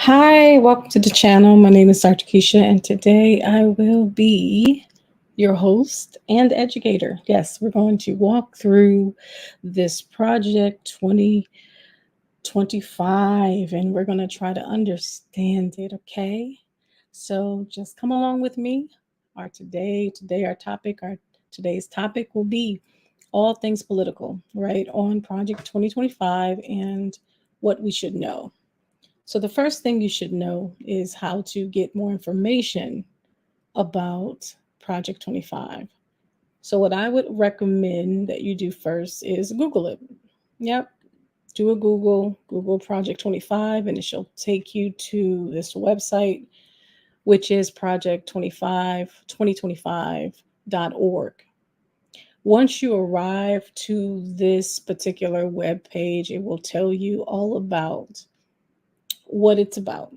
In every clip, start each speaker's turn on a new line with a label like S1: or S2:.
S1: Hi, welcome to the channel. My name is Dr. Kesha, and today I will be your host and educator. Yes, we're going to walk through this project 2025 and we're going to try to understand it, okay? So just come along with me. Today's topic will be all things political, right? On Project 2025 and what we should know. So, the first thing you should know is how to get more information about Project 25. So, what I would recommend that you do first is Google it. Yep, do a Google Project 25, and it shall take you to this website, which is project2025.org. Once you arrive to this particular web page, it will tell you all about what it's about,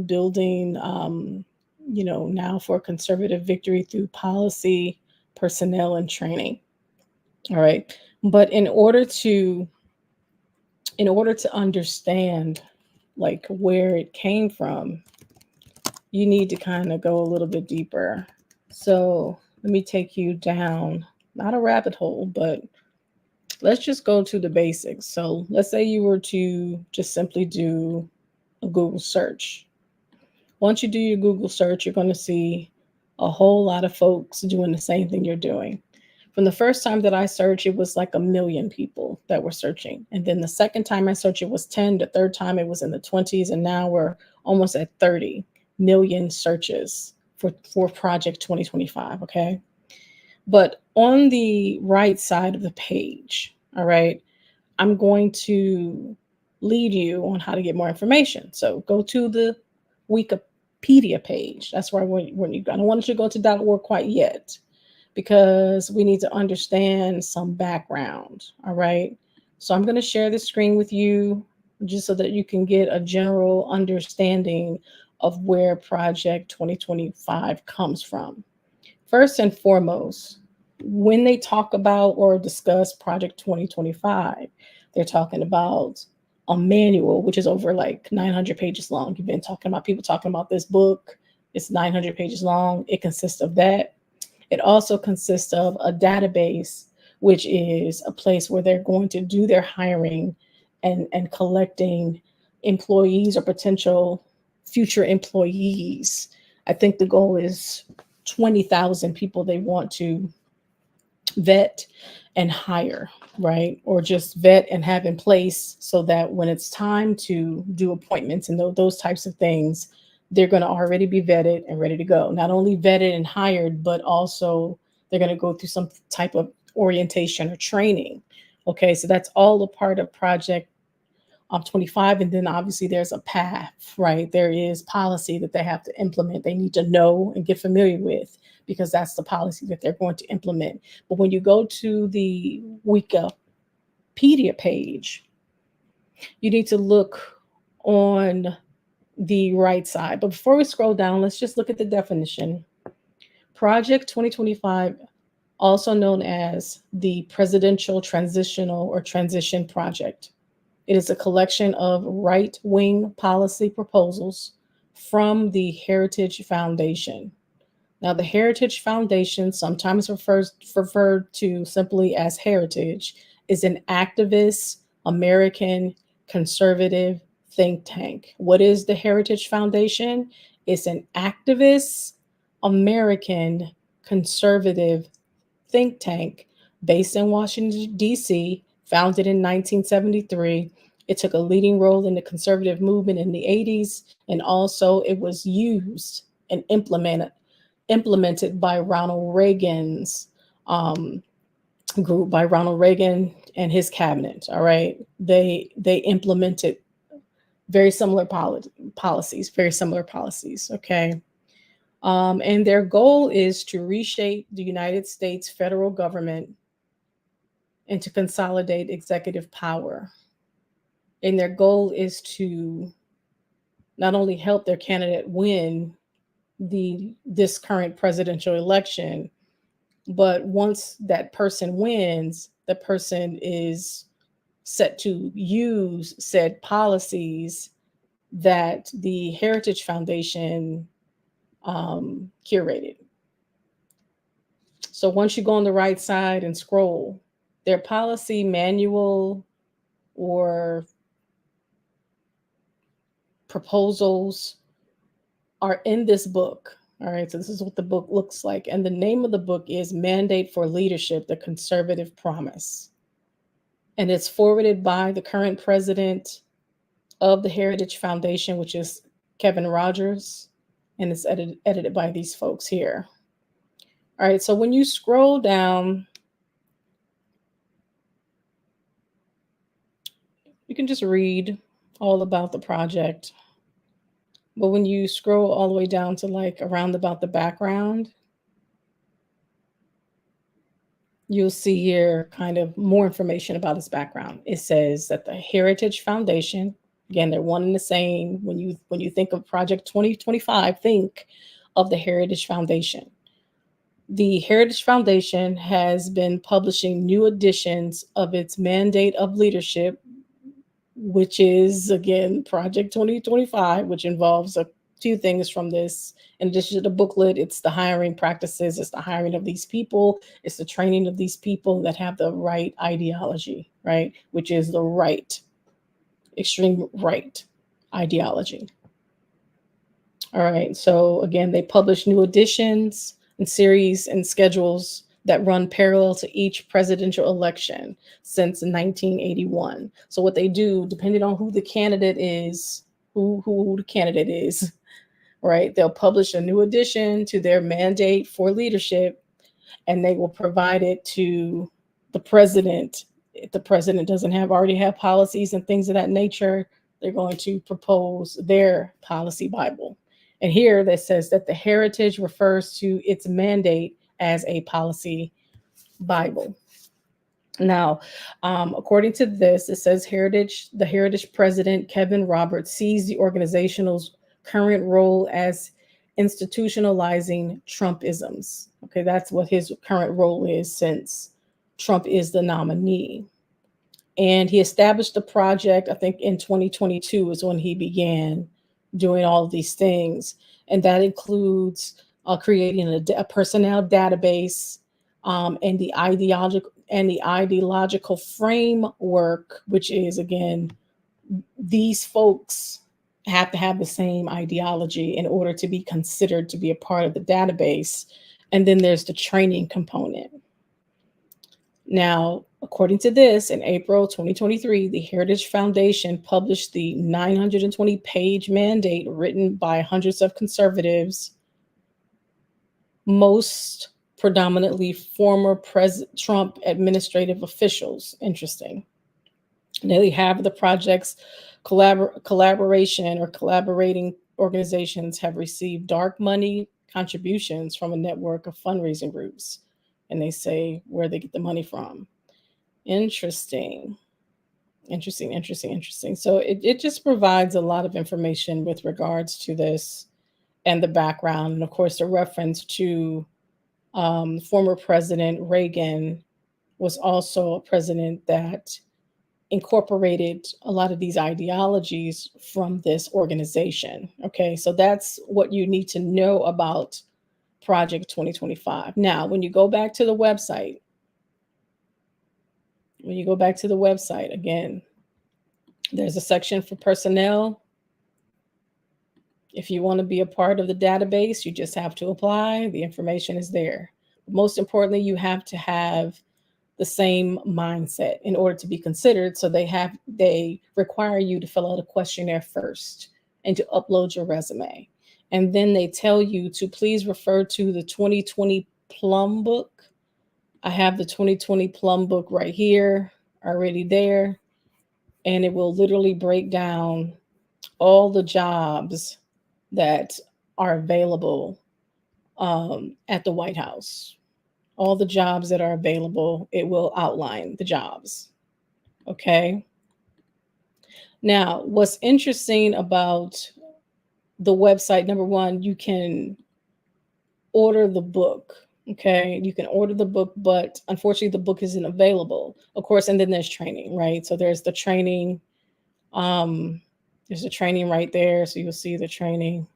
S1: building, now for conservative victory through policy, personnel, and training. All right. But in order to understand like where it came from, you need to kind of go a little bit deeper. So let me take you down, not a rabbit hole, but let's just go to the basics. So let's say you were to just simply do a Google search. Once you do your Google search, you're going to see a whole lot of folks doing the same thing you're doing. From the first time that I searched, it was like a million people that were searching. And then the second time I searched, it was 10. The third time, it was in the 20s. And now we're almost at 30 million searches for Project 2025. Okay. But on the right side of the page, all right, I'm going to lead you on how to get more information. So go to the Wikipedia page. That's where I don't want you to go to .org quite yet, because we need to understand some background. All right. So I'm going to share the screen with you just so that you can get a general understanding of where Project 2025 comes from. First and foremost, when they talk about or discuss Project 2025, they're talking about a manual, which is over like 900 pages long. You've been talking about people talking about this book. It's 900 pages long. It consists of that. It also consists of a database, which is a place where they're going to do their hiring and collecting employees or potential future employees. I think the goal is 20,000 people they want to vet and hire, right? Or just vet and have in place so that when it's time to do appointments and those types of things, they're going to already be vetted and ready to go. Not only vetted and hired, but also they're going to go through some type of orientation or training. Okay, so that's all a part of Project 25. And then obviously there's a path, right? There is policy that they have to implement. They need to know and get familiar with, because that's the policy that they're going to implement. But when you go to the Wikipedia page, you need to look on the right side. But before we scroll down, let's just look at the definition. Project 2025, also known as the Presidential Transitional or Transition Project. It is a collection of right-wing policy proposals from the Heritage Foundation. Now, the Heritage Foundation, sometimes referred to simply as Heritage, is an activist American conservative think tank. What is the Heritage Foundation? It's an activist American conservative think tank based in Washington, D.C., founded in 1973. It took a leading role in the conservative movement in the 80s, and also it was used and implemented by Ronald Reagan's group, by Ronald Reagan and his cabinet. All right, they implemented very similar policies. Okay, and their goal is to reshape the United States federal government and to consolidate executive power. And their goal is to not only help their candidate win this current presidential election, but once that person wins, the person is set to use said policies that the Heritage Foundation curated. So once you go on the right side and scroll, their policy manual or proposals are in this book. All right, so this is what the book looks like. And the name of the book is Mandate for Leadership, The Conservative Promise. And it's forwarded by the current president of the Heritage Foundation, which is Kevin Rogers. And it's edited by these folks here. All right, so when you scroll down, you can just read all about the project. But when you scroll all the way down to like around about the background, you'll see here kind of more information about his background. It says that the Heritage Foundation, again, they're one and the same. When you think of Project 2025, think of the Heritage Foundation. The Heritage Foundation has been publishing new editions of its Mandate of Leadership, which is again Project 2025, which involves a few things from this. In addition to the booklet, it's the hiring practices, it's the hiring of these people, it's the training of these people that have the right ideology, right? Which is the right, extreme right ideology. All right, so again, they publish new editions and series and schedules that run parallel to each presidential election since 1981. So what they do, depending on who the candidate is, who the candidate is, right? They'll publish a new addition to their mandate for leadership, and they will provide it to the president. If the president doesn't already have policies and things of that nature, they're going to propose their policy Bible. And here that says that the heritage refers to its mandate as a policy Bible. Now, according to this, it says the Heritage president, Kevin Roberts, sees the organization's current role as institutionalizing Trumpisms. Okay, that's what his current role is since Trump is the nominee. And he established the project, I think in 2022 is when he began doing all of these things. And that includes creating a personnel database and the ideological framework, which is again, these folks have to have the same ideology in order to be considered to be a part of the database. And then there's the training component. Now, according to this, in April 2023, the Heritage Foundation published the 920-page mandate written by hundreds of conservatives, most predominantly former Trump administrative officials. Interesting. Nearly half of the project's collaboration or collaborating organizations have received dark money contributions from a network of fundraising groups. And they say where they get the money from. Interesting. So it just provides a lot of information with regards to this and the background. And of course, the reference to former President Reagan was also a president that incorporated a lot of these ideologies from this organization. Okay, so that's what you need to know about Project 2025. Now, when you go back to the website, again, there's a section for personnel. If you want to be a part of the database, you just have to apply. The information is there. Most importantly, you have to have the same mindset in order to be considered. So they require you to fill out a questionnaire first and to upload your resume. And then they tell you to please refer to the 2020 Plum Book. I have the 2020 Plum Book right here, already there. And it will literally break down all the jobs that are available at the White House. All the jobs that are available, it will outline the jobs. Okay. Now, what's interesting about the website, number one, you can order the book. Okay. You can order the book, but unfortunately, the book isn't available, of course. And then there's training, right? So there's the training There's a training right there, so you'll see the training.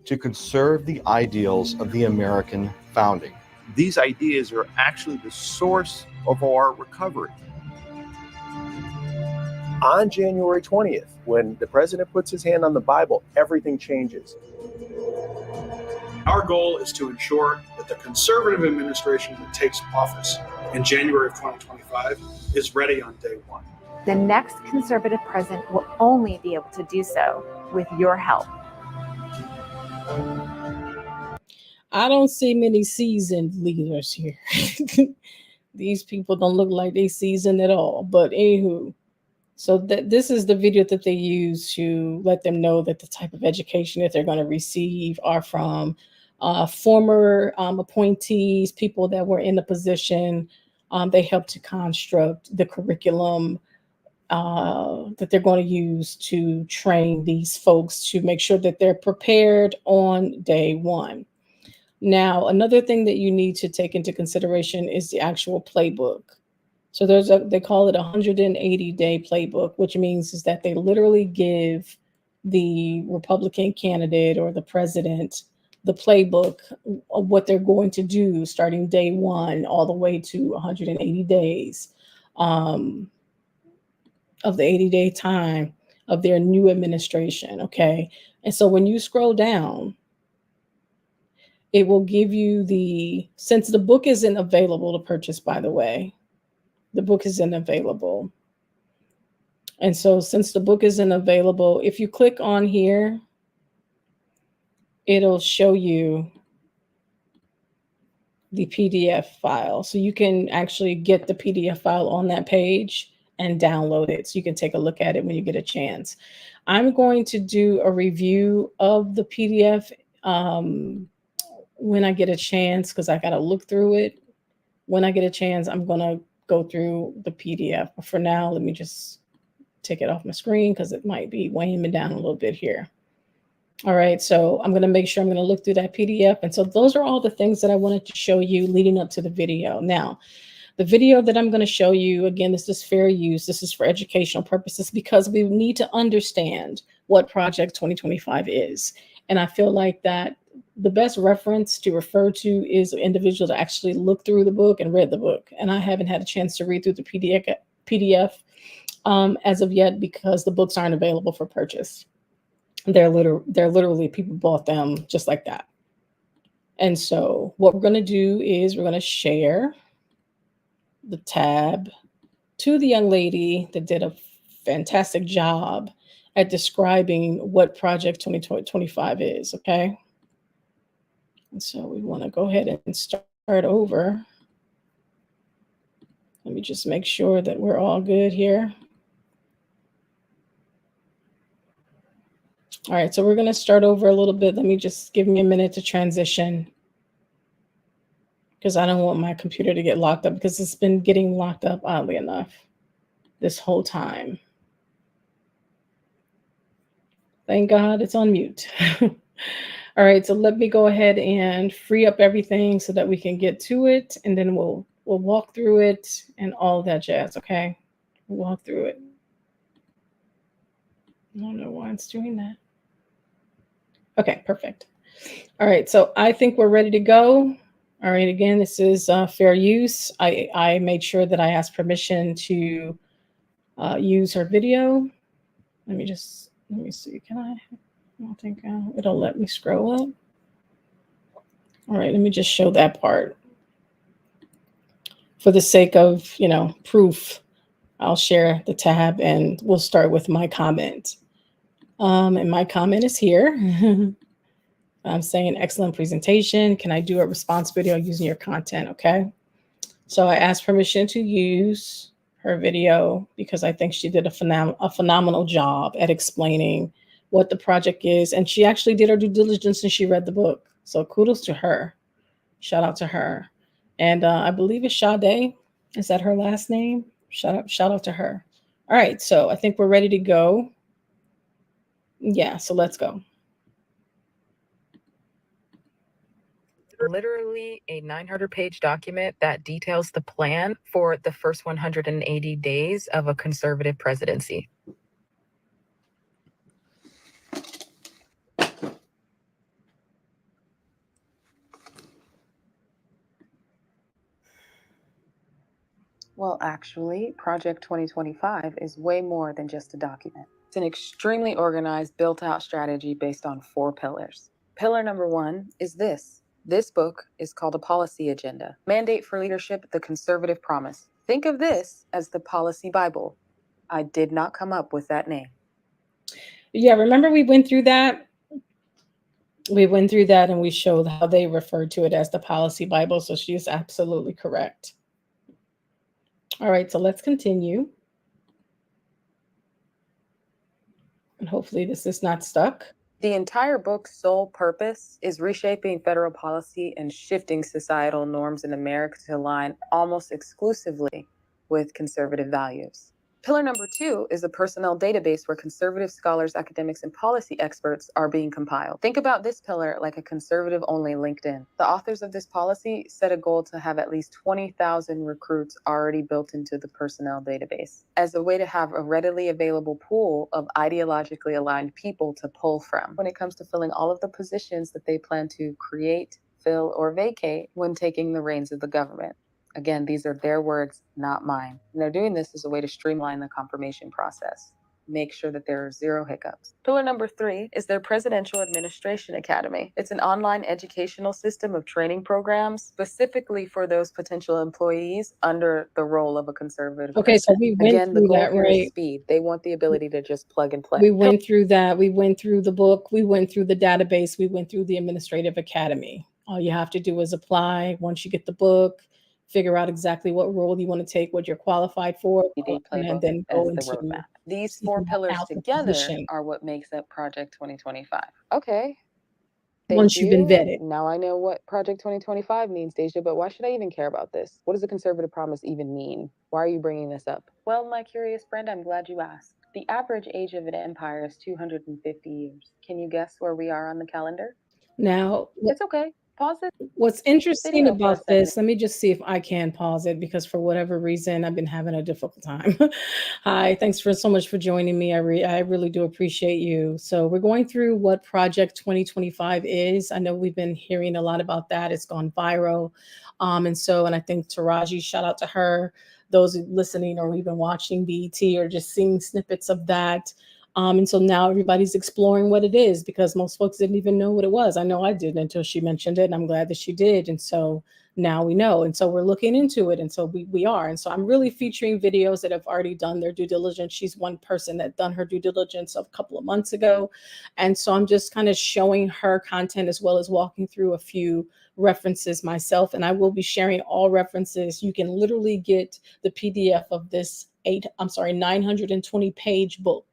S2: To conserve the ideals of the American founding.
S3: These ideas are actually the source of our recovery.
S4: On January 20th, when the president puts his hand on the Bible, everything changes.
S5: Our goal is to ensure that the conservative administration that takes office in January of 2025 is ready on day one.
S6: The next conservative president will only be able to do so with your help.
S1: I don't see many seasoned leaders here. These people don't look like they seasoned at all. But anywho, so this is the video that they use to let them know that the type of education that they're going to receive are from former appointees, people that were in the position. They help to construct the curriculum that they're going to use to train these folks to make sure that they're prepared on day one. Now, another thing that you need to take into consideration is the actual playbook. So they call it a 180-day playbook, which means is that they literally give the Republican candidate or the president the playbook of what they're going to do starting day one all the way to 180 days of the 80-day time of their new administration, okay? And so when you scroll down, it will give you since the book isn't available to purchase, by the way, the book isn't available. And so since the book isn't available, if you click on here, it'll show you the PDF file. So you can actually get the PDF file on that page and download it. So you can take a look at it when you get a chance. I'm going to do a review of the PDF when I get a chance, because I got to look through it. When I get a chance, I'm going to go through the PDF. But for now, let me just take it off my screen because it might be weighing me down a little bit here. All right, so I'm going to make sure I'm going to look through that PDF. And so those are all the things that I wanted to show you leading up to the video. Now, the video that I'm going to show you, again, this is fair use. This is for educational purposes because we need to understand what Project 2025 is. And I feel like that the best reference to refer to is an individual that actually looked through the book and read the book. And I haven't had a chance to read through the PDF as of yet because the books aren't available for purchase. They're literally people bought them just like that. And so what we're going to do is we're going to share the tab to the young lady that did a fantastic job at describing what Project 2025 is, okay? And so we want to go ahead and start over. Let me just make sure that we're all good here. All right, so we're going to start over a little bit. Let me just give me a minute to transition because I don't want my computer to get locked up because it's been getting locked up, oddly enough, this whole time. Thank God it's on mute. All right, so let me go ahead and free up everything so that we can get to it, and then we'll walk through it and all that jazz, okay? We'll walk through it. I don't know why it's doing that. Okay, perfect. All right, so I think we're ready to go. All right, again, this is fair use. I made sure that I asked permission to use her video. Let me see, can I don't think it'll let me scroll up. All right, let me just show that part. For the sake of, proof, I'll share the tab and we'll start with my comment. And my comment is here. I'm saying excellent presentation. Can I do a response video using your content? Okay. So I asked permission to use her video because I think she did a phenomenal job at explaining what the project is. And she actually did her due diligence and she read the book. So kudos to her. Shout out to her. And I believe it's Sade. Is that her last name? Shout out to her. All right. So I think we're ready to go. Yeah. So let's go.
S7: Literally a 900-page document that details the plan for the first 180 days of a conservative presidency.
S8: Well, actually, Project 2025 is way more than just a document. It's an extremely organized, built-out strategy based on 4 pillars. Pillar number 1 is this. This book is called A Policy Agenda. Mandate for Leadership, The Conservative Promise. Think of this as the policy Bible. I did not come up with that name.
S1: Yeah, remember we went through that? We went through that and we showed how they referred to it as the policy Bible. So she is absolutely correct. All right, so let's continue. And hopefully this is not stuck.
S8: The entire book's sole purpose is reshaping federal policy and shifting societal norms in America to align almost exclusively with conservative values. Pillar number 2 is a personnel database where conservative scholars, academics, and policy experts are being compiled. Think about this pillar like a conservative-only LinkedIn. The authors of this policy set a goal to have at least 20,000 recruits already built into the personnel database as a way to have a readily available pool of ideologically aligned people to pull from when it comes to filling all of the positions that they plan to create, fill, or vacate when taking the reins of the government. Again, these are their words, not mine. And they're doing this as a way to streamline the confirmation process. Make sure that there are 0 hiccups. Pillar number 3 is their Presidential Administration Academy. It's an online educational system of training programs specifically for those potential employees under the role of a conservative
S1: Okay, so
S8: president.
S1: we went
S8: Again, the
S1: through
S8: goal
S1: that,
S8: here is
S1: right?
S8: speed. They want the ability to just plug and play.
S1: We went through that. We went through the book. We went through the database. We went through the administrative academy. All you have to do is apply. Once you get the book, figure out exactly what role you want to take, what you're qualified for, and
S8: playbook
S1: then
S8: as
S1: go
S8: the
S1: into
S8: roadmap. These 4
S1: seeking
S8: pillars
S1: out the
S8: together
S1: position
S8: are what makes up Project 2025. Okay.
S1: once
S8: Thank
S1: you've been
S8: you.
S1: vetted.
S8: Now I know what Project 2025 means, Deja, but why should I even care about this? What does a conservative promise even mean? Why are you bringing this up? Well, my curious friend, I'm glad you asked. The average age of an empire is 250 years. Can you guess where we are on the calendar?
S1: Now,
S8: It's okay. Pause it.
S1: what's interesting
S8: Video for a
S1: about
S8: second.
S1: this, let me just see if I can pause it because for whatever reason, I've been having a difficult time. Hi, thanks for so much for joining me. I really do appreciate you. So we're going through what Project 2025 is. I know we've been hearing a lot about that. It's gone viral. And I think Taraji, shout out to her. Those listening or even watching BET or just seeing snippets of that. And so now everybody's exploring what it is because most folks didn't even know what it was. I know I didn't until she mentioned it, and I'm glad that she did. And so now we know. And so we're looking into it. And so we are. And so I'm really featuring videos that have already done their due diligence. She's one person that done her due diligence a couple of months ago. And so I'm just kind of showing her content as well as walking through a few references myself. And I will be sharing all references. You can literally get the PDF of this 920 page book.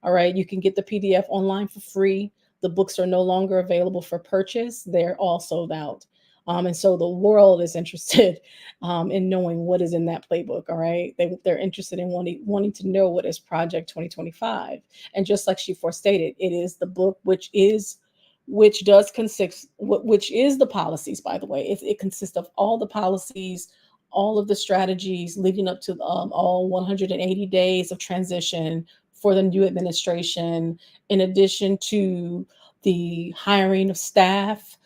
S1: All right, you can get the PDF online for free. The books are no longer available for purchase. They're all sold out. And so the world is interested in knowing what is in that playbook. All right, they're interested in wanting to know what is Project 2025. And just like she forestated, it is the book which is the policies. By the way, it consists of all the policies, all of the strategies leading up to all 180 days of transition for the new administration, in addition to the hiring of staff.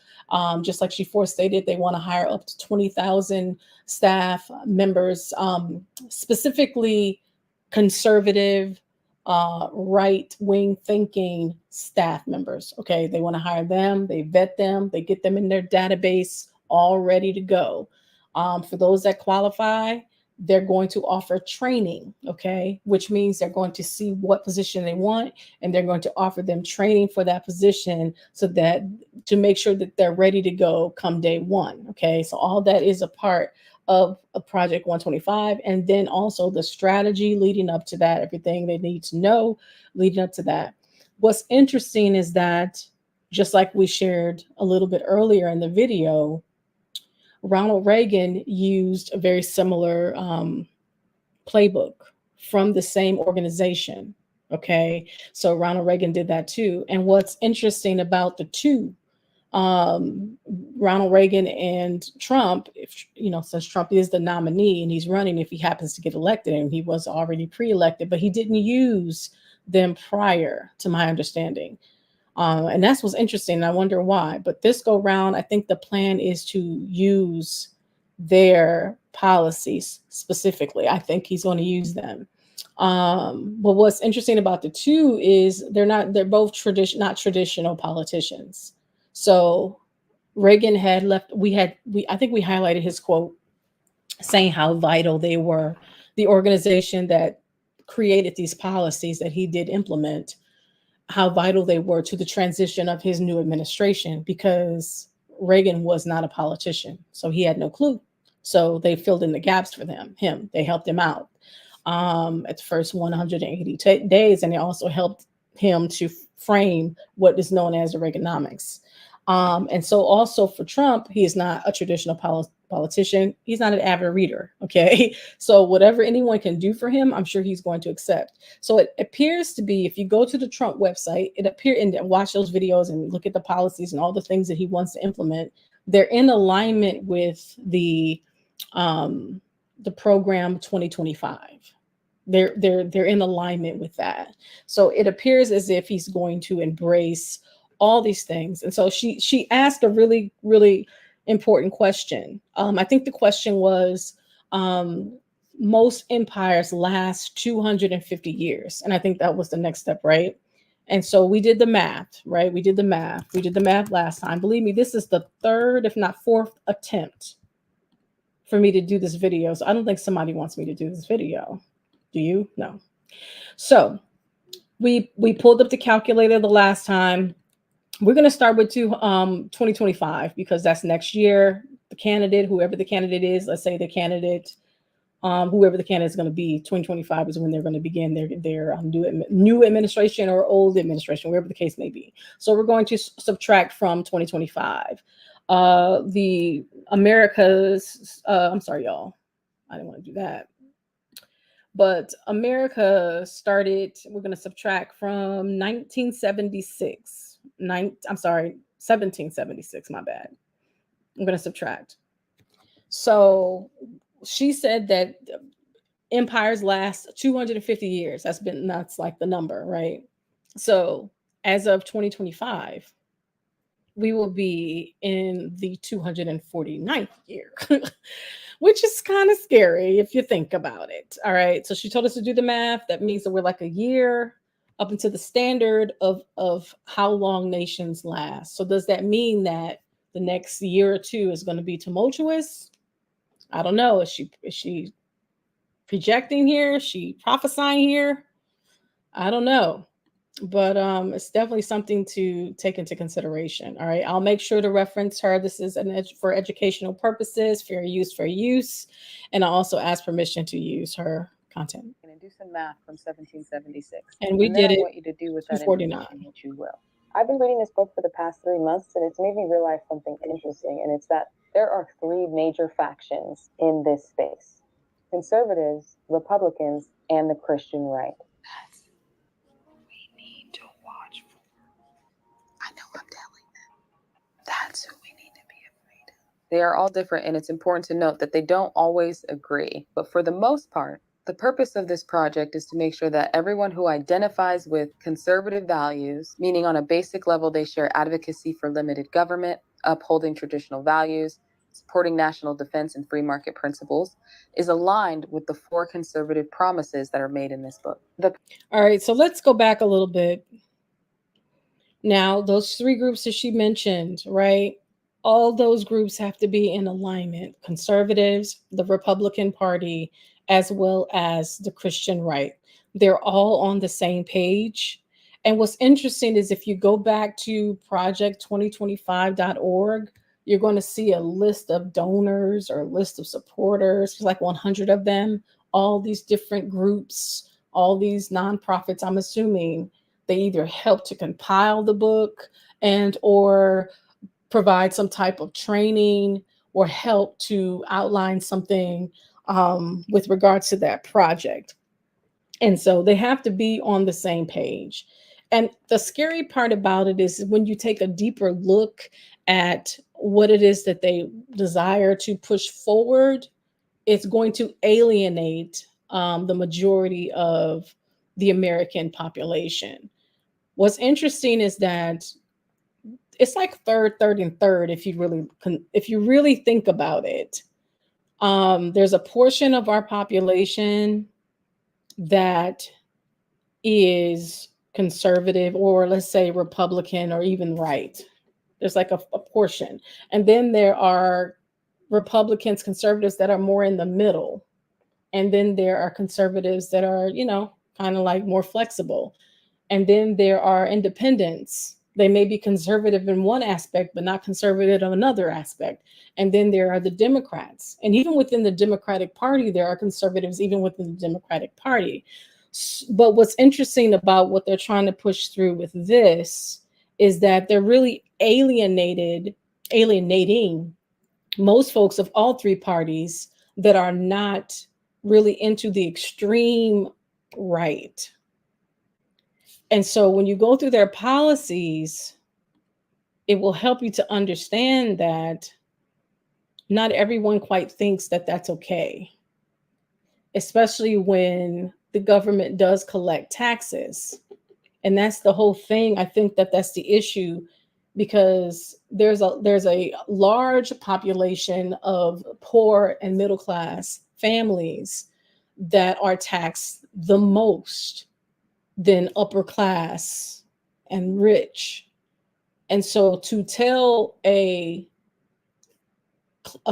S1: Just like she forestated, they want to hire up to 20,000 staff members, specifically conservative, right-wing thinking staff members. Okay, they want to hire them, they vet them, they get them in their database all ready to go. For those that qualify, they're going to offer training, okay, which means they're going to see what position they want, and they're going to offer them training for that position so that to make sure that they're ready to go come day one, okay? So all that is a part of a Project 125, and then also the strategy leading up to that, everything they need to know leading up to that. What's interesting is that, just like we shared a little bit earlier in the video, Ronald Reagan used a very similar playbook from the same organization. Okay, so Ronald Reagan did that too. And what's interesting about the two, Ronald Reagan and Trump, if since Trump is the nominee and he's running, if he happens to get elected, and he was already pre-elected, but he didn't use them prior, to my understanding. And that's what's interesting. I wonder why. But this go round, I think the plan is to use their policies specifically. I think he's going to use them. But what's interesting about the two is they're both not traditional politicians. So Reagan had left, I think we highlighted his quote saying how vital they were, the organization that created these policies that he did implement, how vital they were to the transition of his new administration, because Reagan was not a politician, so he had no clue. So they filled in the gaps for him. They helped him out at the first 180 days, and they also helped him to frame what is known as the Reaganomics. And so also for Trump, he is not a traditional politician. He's not an avid reader. Okay. So whatever anyone can do for him, I'm sure he's going to accept. So it appears to be, if you go to the Trump website, and watch those videos and look at the policies and all the things that he wants to implement, they're in alignment with the program 2025. They're in alignment with that. So it appears as if he's going to embrace all these things. And so she asked a really, really important question. I think the question was, most empires last 250 years. And I think that was the next step, right? And so we did the math, right? We did the math last time. Believe me, this is the third, if not fourth attempt for me to do this video. So I don't think somebody wants me to do this video. Do you? No. So we pulled up the calculator the last time. We're going to start with 2025 because that's next year. The candidate, whoever the candidate is, let's say the candidate, whoever the candidate is going to be, 2025 is when they're going to begin their new administration or old administration, wherever the case may be. So we're going to subtract from 2025. The America's, I'm sorry, y'all. I didn't want to do that. But America started, we're going to subtract from 1976. 1776, my bad. I'm going to subtract. So she said that empires last 250 years. That's like the number, right? So as of 2025, we will be in the 249th year, which is kind of scary if you think about it. All right. So she told us to do the math. That means that we're like a year up into the standard of how long nations last. So does that mean that the next year or two is going to be tumultuous? I don't know. Is she projecting here? Is she prophesying here? I don't know. But it's definitely something to take into consideration. All right. I'll make sure to reference her. This is for educational purposes, fair use. And I also ask permission to use her content.
S8: And do some math from 1776.
S1: And we did it.
S8: I want you to do with that
S1: 249.
S8: what you will. I've been reading this book for the past 3 months, and it's made me realize something interesting, and it's that there are 3 major factions in this space: conservatives, Republicans, and the Christian right. That's what we need to watch for. I know I'm telling them. That's who we need to be afraid of. They are all different, and it's important to note that they don't always agree, but for the most part, the purpose of this project is to make sure that everyone who identifies with conservative values, meaning on a basic level they share advocacy for limited government, upholding traditional values, supporting national defense and free market principles, is aligned with the 4 conservative promises that are made in this book.
S1: All right, so let's go back a little bit. Now, those 3 groups that she mentioned, right? All those groups have to be in alignment: conservatives, the Republican Party, as well as the Christian right. They're all on the same page. And what's interesting is if you go back to project2025.org, you're going to see a list of donors or a list of supporters. There's like 100 of them, all these different groups, all these nonprofits. I'm assuming they either help to compile the book and or provide some type of training or help to outline something with regards to that project. And so they have to be on the same page. And the scary part about it is when you take a deeper look at what it is that they desire to push forward, it's going to alienate the majority of the American population. What's interesting is that it's like third, and third, if you really think about it. There's a portion of our population that is conservative, or let's say Republican, or even right. There's like a portion. And then there are Republicans, conservatives that are more in the middle. And then there are conservatives that are, kind of like more flexible. And then there are independents. They may be conservative in one aspect, but not conservative in another aspect. And then there are the Democrats. And even within the Democratic Party, there are conservatives, even within the Democratic Party. But what's interesting about what they're trying to push through with this is that they're really alienating most folks of all three parties that are not really into the extreme right. And so when you go through their policies, it will help you to understand that not everyone quite thinks that that's okay, especially when the government does collect taxes. And that's the whole thing. I think that that's the issue, because there's a large population of poor and middle class families that are taxed the most than upper class and rich. And so to tell a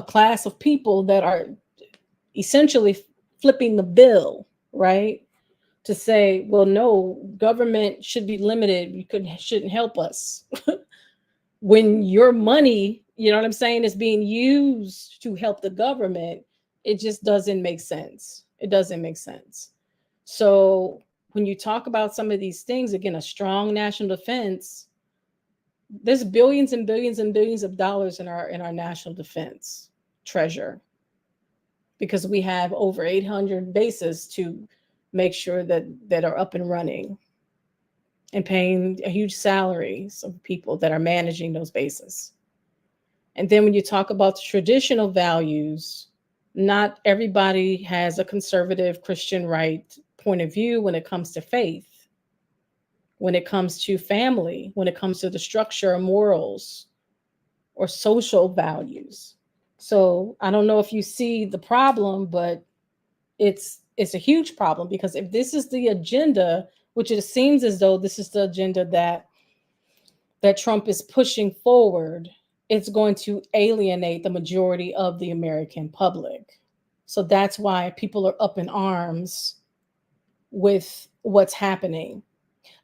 S1: class of people that are essentially flipping the bill, right? To say, well, no, government should be limited. You shouldn't help us. When your money, you know what I'm saying, is being used to help the government, it just doesn't make sense. It doesn't make sense. So when you talk about some of these things, again, a strong national defense, there's billions and billions and billions of dollars in our national defense treasure, because we have over 800 bases to make sure that are up and running, and paying a huge salaries of people that are managing those bases. And then when you talk about the traditional values, not everybody has a conservative Christian right point of view when it comes to faith, when it comes to family, when it comes to the structure of morals or social values. So I don't know if you see the problem, but it's a huge problem, because if this is the agenda, which it seems as though this is the agenda that Trump is pushing forward, it's going to alienate the majority of the American public. So that's why people are up in arms with what's happening.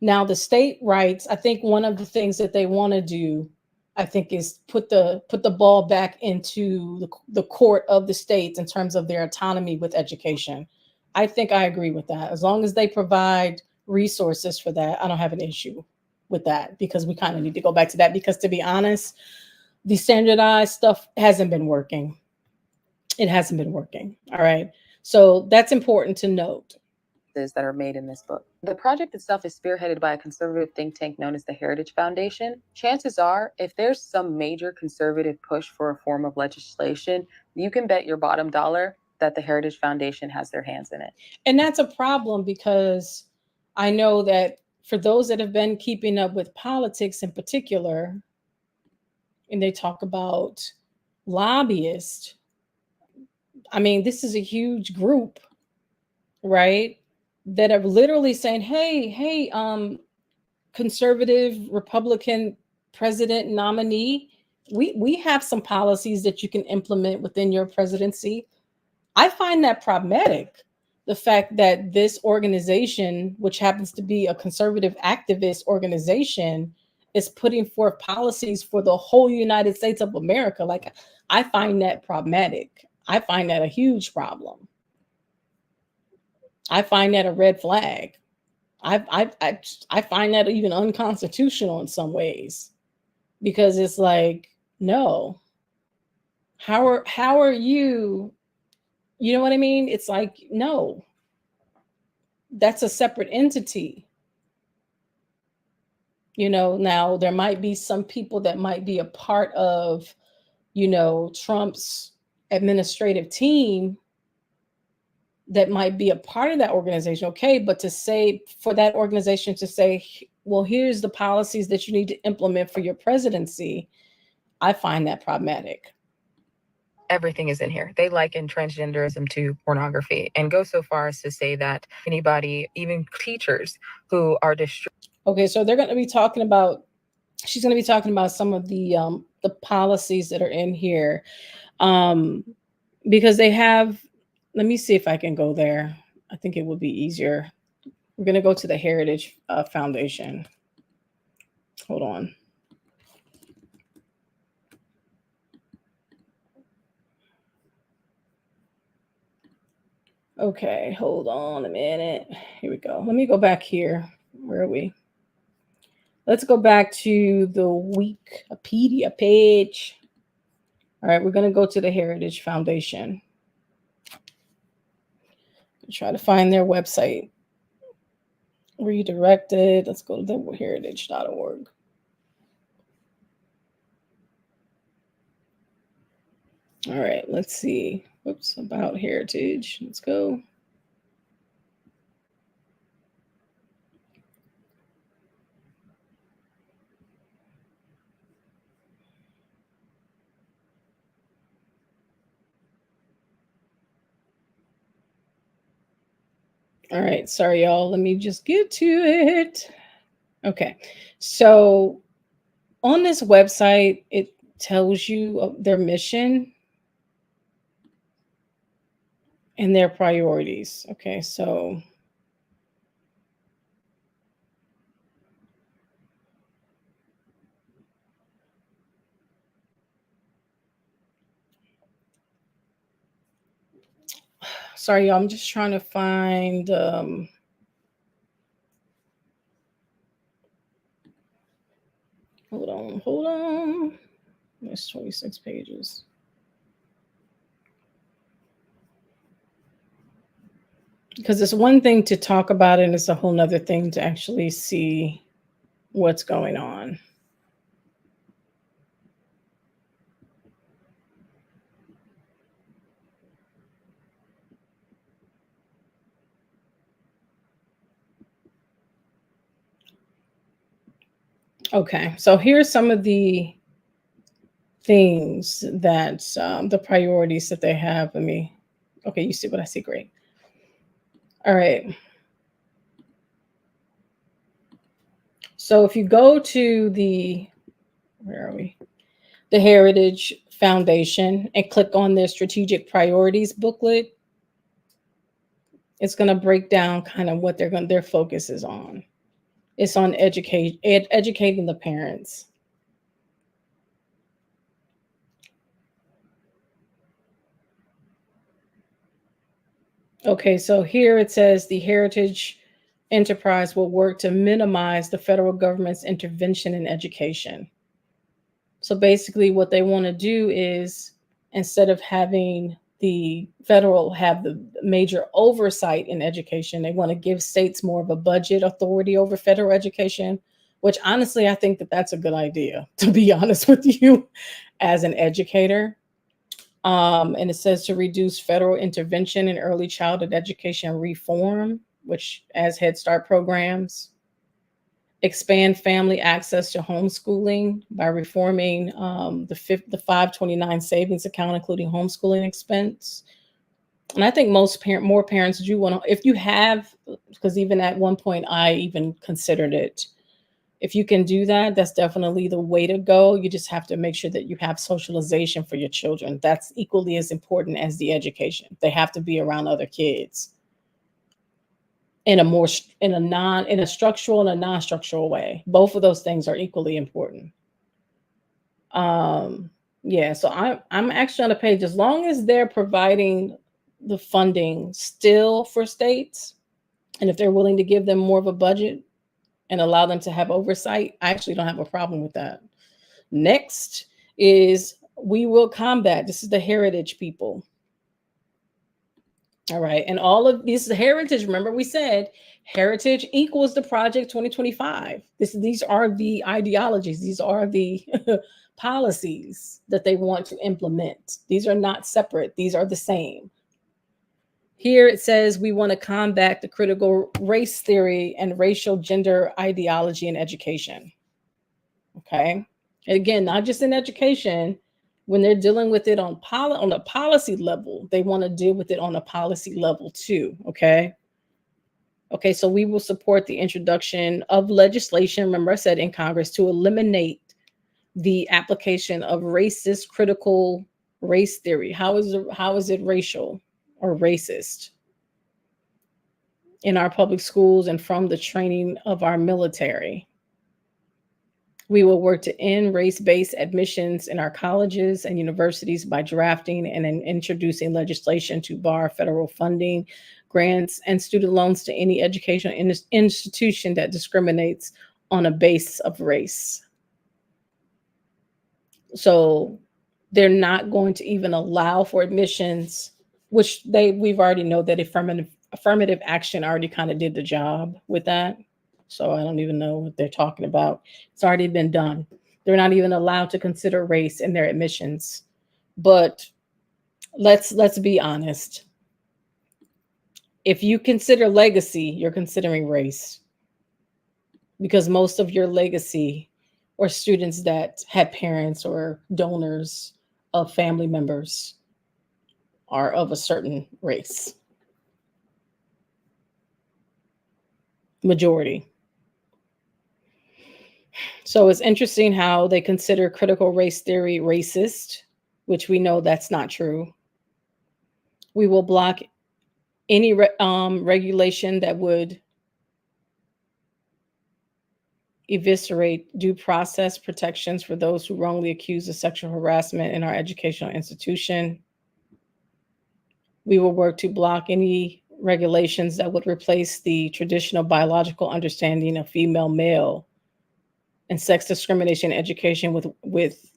S1: Now, the state rights, I think one of the things that they want to do, I think, is put the ball back into the court of the states in terms of their autonomy with education. I think I agree with that. As long as they provide resources for that, I don't have an issue with that, because we kind of need to go back to that, because to be honest, the standardized stuff hasn't been working. It hasn't been working. All right. So that's important to note.
S8: That are made in this book. The project itself is spearheaded by a conservative think tank known as the Heritage Foundation. Chances are, if there's some major conservative push for a form of legislation, you can bet your bottom dollar that the Heritage Foundation has their hands in it.
S1: And that's a problem, because I know that for those that have been keeping up with politics in particular, and they talk about lobbyists, I mean, this is a huge group, right? That are literally saying, hey, conservative Republican president nominee, we have some policies that you can implement within your presidency. I find that problematic. The fact that this organization, which happens to be a conservative activist organization, is putting forth policies for the whole United States of America. Like, I find that problematic. I find that a huge problem. I find that a red flag. I find that even unconstitutional in some ways, because it's like, no, how are you? You know what I mean? It's like, no, that's a separate entity. Now there might be some people that might be a part of, Trump's administrative team that might be a part of that organization. Okay. But to say, for that organization to say, well, here's the policies that you need to implement for your presidency, I find that problematic.
S7: everything is in here. They liken transgenderism to pornography and go so far as to say that anybody, even teachers who are
S1: Okay, so they're going to be talking about, she's going to be talking about some of the policies that are in here, because they have, let me see if I can go there. I think it would be easier. We're going to go to the Heritage Foundation. Hold on. Okay, hold on a minute. Here we go. Let me go back here. Where are we? Let's go back to the Wikipedia page. All right, we're going to go to the Heritage Foundation. Try to find their website. Redirected. Let's go to the heritage.org. All right, let's see. Whoops, about heritage. Let's go. All right, sorry, y'all. Let me just get to it. Okay, so on this website, it tells you their mission and their priorities. Okay, so sorry, y'all. I'm just trying to find. Hold on. There's 26 pages. Because it's one thing to talk about it, and it's a whole nother thing to actually see what's going on. Okay, so here's some of the things that the priorities that they have. Okay, you see what I see, great. All right. So if you go to where are we? The Heritage Foundation and click on their strategic priorities booklet, it's going to break down kind of what their focus is on. It's on educating the parents. Okay, so here it says the Heritage Enterprise will work to minimize the federal government's intervention in education. So basically what they want to do is, instead of having the federal have the major oversight in education, they want to give states more of a budget authority over federal education, which honestly, I think that that's a good idea, to be honest with you, as an educator. And it says to reduce federal intervention in early childhood education reform, which as Head Start programs, expand family access to homeschooling by reforming the 529 savings account, including homeschooling expense. And I think more parents do want to, if you have, because even at one point I even considered it. If you can do that, that's definitely the way to go. You just have to make sure that you have socialization for your children. That's equally as important as the education. They have to be around other kids in a structural and a non-structural way. Both of those things are equally important. Yeah, so I'm actually on the page. As long as they're providing the funding still for states, and if they're willing to give them more of a budget and allow them to have oversight, I actually don't have a problem with that. Next is we will combat. This is the heritage people. All right. And all of this heritage, remember we said heritage equals the Project 2025. These are the ideologies. These are the policies that they want to implement. These are not separate. These are the same. Here it says we want to combat the critical race theory and racial gender ideology in education. Okay. And again, not just in education, When they're dealing with it on a policy level, they want to deal with it on a policy level too, okay? Okay, so we will support the introduction of legislation, remember I said in Congress, to eliminate the application of racist critical race theory. How is it racial or racist in our public schools and from the training of our military? We will work to end race-based admissions in our colleges and universities by drafting and introducing legislation to bar federal funding, grants, and student loans to any educational institution that discriminates on a basis of race. So they're not going to even allow for admissions, which we've already know that affirmative action already kind of did the job with that. So I don't even know what they're talking about. It's already been done. They're not even allowed to consider race in their admissions. But let's be honest. If you consider legacy, you're considering race. Because most of your legacy or students that had parents or donors of family members are of a certain race. Majority. So it's interesting how they consider critical race theory racist, which we know that's not true. We will block any regulation that would eviscerate due process protections for those who wrongly accuse of sexual harassment in our educational institution. We will work to block any regulations that would replace the traditional biological understanding of female male and sex discrimination education with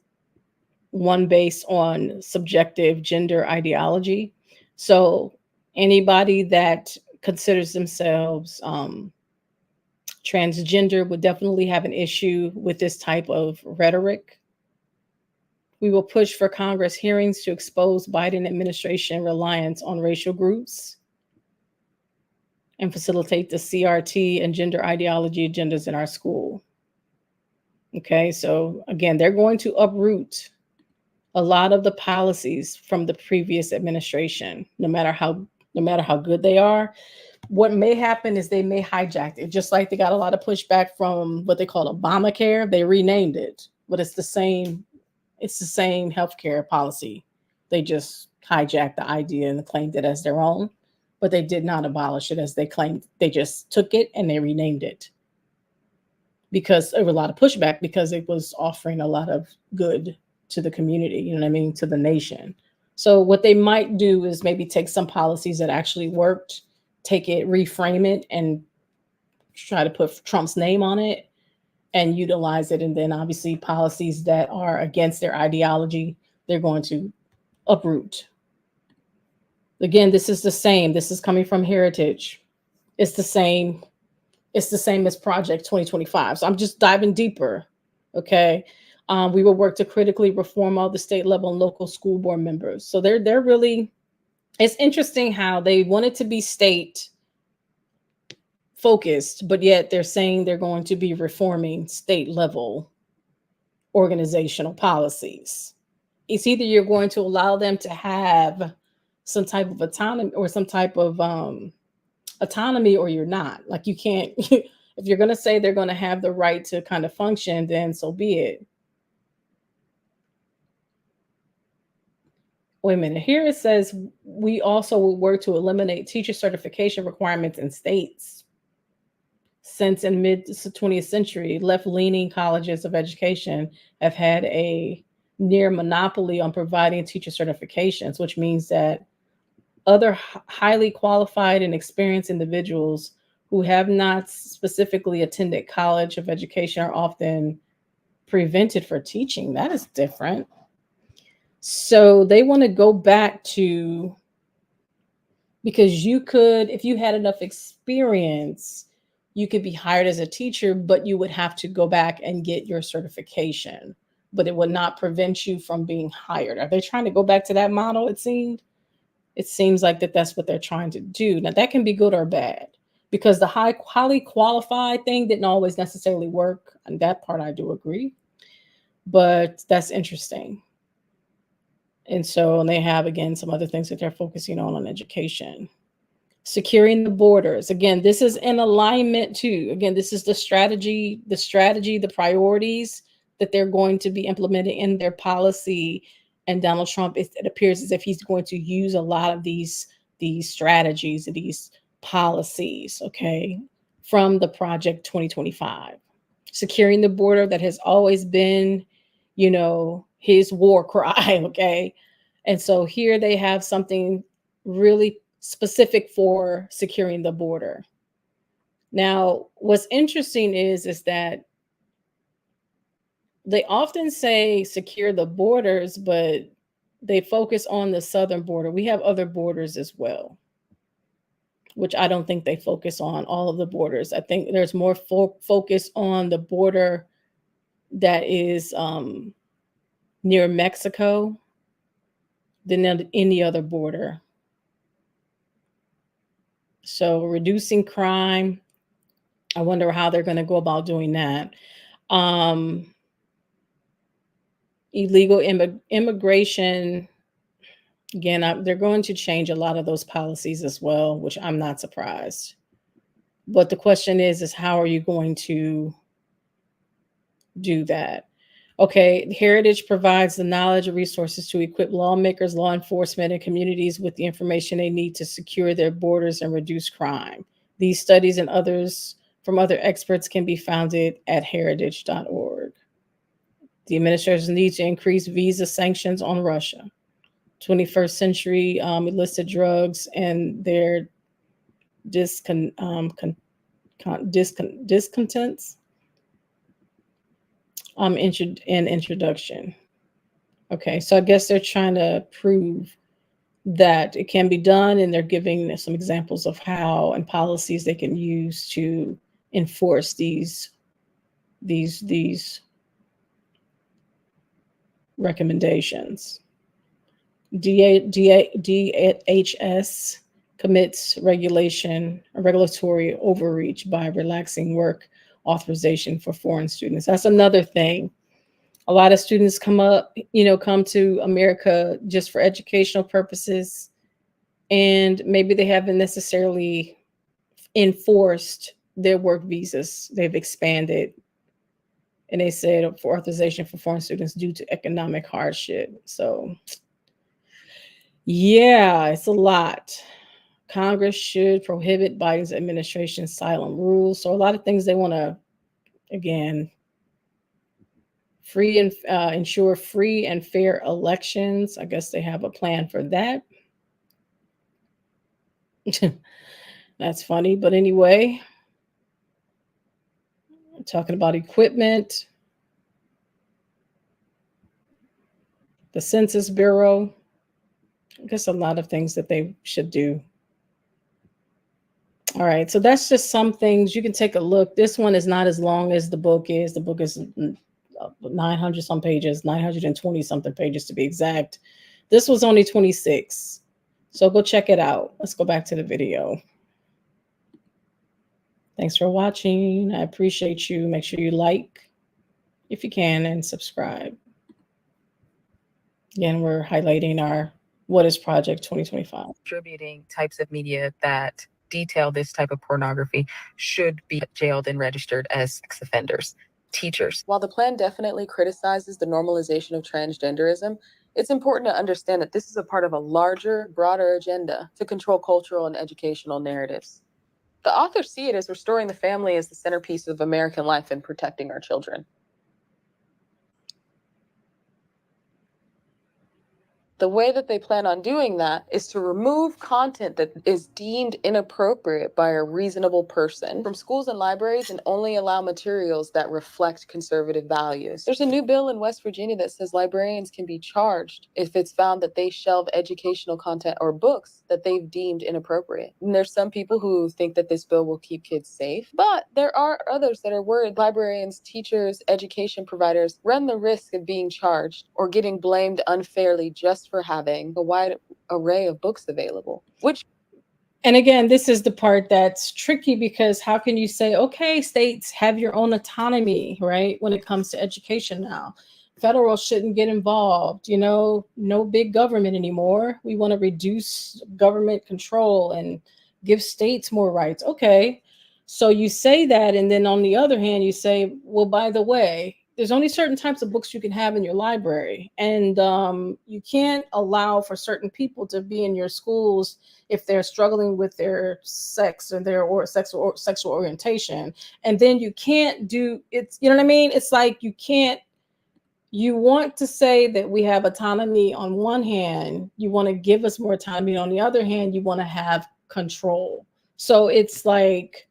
S1: one based on subjective gender ideology. So anybody that considers themselves transgender would definitely have an issue with this type of rhetoric. We will push for Congress hearings to expose Biden administration reliance on racial groups and facilitate the CRT and gender ideology agendas in our school. Okay, so again, they're going to uproot a lot of the policies from the previous administration, no matter how good they are. What may happen is they may hijack it, just like they got a lot of pushback from what they call Obamacare. They renamed it, but it's the same healthcare policy. They just hijacked the idea and claimed it as their own, but they did not abolish it as they claimed. They just took it and they renamed it because there was a lot of pushback because it was offering a lot of good to the community, you know what I mean, to the nation. So what they might do is maybe take some policies that actually worked, take it, reframe it, and try to put Trump's name on it and utilize it. And then obviously policies that are against their ideology, they're going to uproot. Again, this is the same. This is coming from Heritage. It's the same. It's the same as Project 2025. So I'm just diving deeper. Okay. We will work to critically reform all the state level and local school board members. So they're really, it's interesting how they want it to be state focused, but yet they're saying they're going to be reforming state level organizational policies. It's either you're going to allow them to have some type of autonomy or some type of autonomy, or you're not. Like you can't, if you're going to say they're going to have the right to kind of function, then so be it. Wait a minute. Here it says we also will work to eliminate teacher certification requirements in states. Since in mid-20th century, left-leaning colleges of education have had a near monopoly on providing teacher certifications, which means that other highly qualified and experienced individuals who have not specifically attended college of education are often prevented from teaching. That is different. So they want to go back to, because you could, if you had enough experience, you could be hired as a teacher, but you would have to go back and get your certification, but it would not prevent you from being hired. Are they trying to go back to that model? It seems like that's what they're trying to do. Now that can be good or bad, because the highly qualified thing didn't always necessarily work. And that part I do agree, but that's interesting. And so, and they have, again, some other things that they're focusing on education. Securing the borders. Again, this is in alignment too. Again, this is the strategy, the priorities that they're going to be implementing in their policy. And Donald Trump, it appears as if he's going to use a lot of these strategies, these policies, okay, from the Project 2025. Securing the border, that has always been, you know, his war cry, okay? And so here they have something really specific for securing the border. Now, what's interesting is that they often say secure the borders, but they focus on the southern border. We have other borders as well, which I don't think they focus on all of the borders. I think there's more focus on the border that is near Mexico than any other border. So reducing crime, I wonder how they're going to go about doing that. Illegal immigration, again, they're going to change a lot of those policies as well, which I'm not surprised. But the question is how are you going to do that? Okay, Heritage provides the knowledge and resources to equip lawmakers, law enforcement, and communities with the information they need to secure their borders and reduce crime. These studies and others from other experts can be found at heritage.org. The administrators need to increase visa sanctions on Russia. 21st century illicit drugs and their discontents. Introduction. Okay, so I guess they're trying to prove that it can be done, and they're giving some examples of how and policies they can use to enforce these recommendations. DHS commits regulatory overreach by relaxing work authorization for foreign students. That's another thing. A lot of students come to America just for educational purposes, and maybe they haven't necessarily enforced their work visas. They've expanded, and they said for authorization for foreign students due to economic hardship. So yeah, it's a lot. Congress should prohibit Biden's administration's silent rules. So a lot of things they want to, again, ensure free and fair elections. I guess they have a plan for that. That's funny, but anyway, I'm talking about equipment, the Census Bureau. I guess a lot of things that they should do. All right, so that's just some things. You can take a look. This one is not as long as the book is. The book is 900 some pages, 920 something pages to be exact. This was only 26. So go check it out. Let's go back to the video. Thanks for watching. I appreciate you. Make sure you like if you can and subscribe. Again, we're highlighting our What is Project 2025.
S7: Distributing types of media that detail this type of pornography should be jailed and registered as sex offenders. Teachers.
S8: While the plan definitely criticizes the normalization of transgenderism, it's important to understand that this is a part of a larger, broader agenda to control cultural and educational narratives. The authors see it as restoring the family as the centerpiece of American life and protecting our children. The way that they plan on doing that is to remove content that is deemed inappropriate by a reasonable person from schools and libraries and only allow materials that reflect conservative values. There's a new bill in West Virginia that says librarians can be charged if it's found that they shelve educational content or books that they've deemed inappropriate. And there's some people who think that this bill will keep kids safe, but there are others that are worried librarians, teachers, education providers run the risk of being charged or getting blamed unfairly just for having a wide array of books available,
S1: and again, this is the part that's tricky, because how can you say, okay, states have your own autonomy, right, when it comes to education now? federal shouldn't get involved, you know, no big government anymore. We want to reduce government control and give states more rights. Okay. So you say that, and then on the other hand, you say, well, by the way, there's only certain types of books you can have in your library, and you can't allow for certain people to be in your schools if they're struggling with their sex or their sexual orientation. And then you can't do it. You know what I mean? It's like you can't. You want to say that we have autonomy on one hand, you want to give us more autonomy. On the other hand, you want to have control. So it's like,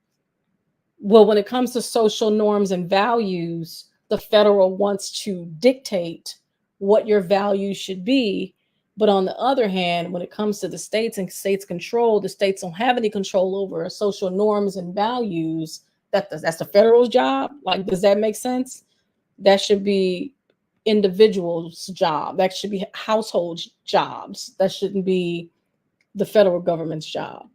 S1: well, when it comes to social norms and values, the federal wants to dictate what your values should be. But on the other hand, when it comes to the states and states control, the states don't have any control over social norms and values. That's the federal's job. Like, does that make sense? That should be individuals' job. That should be household jobs. That shouldn't be the federal government's job.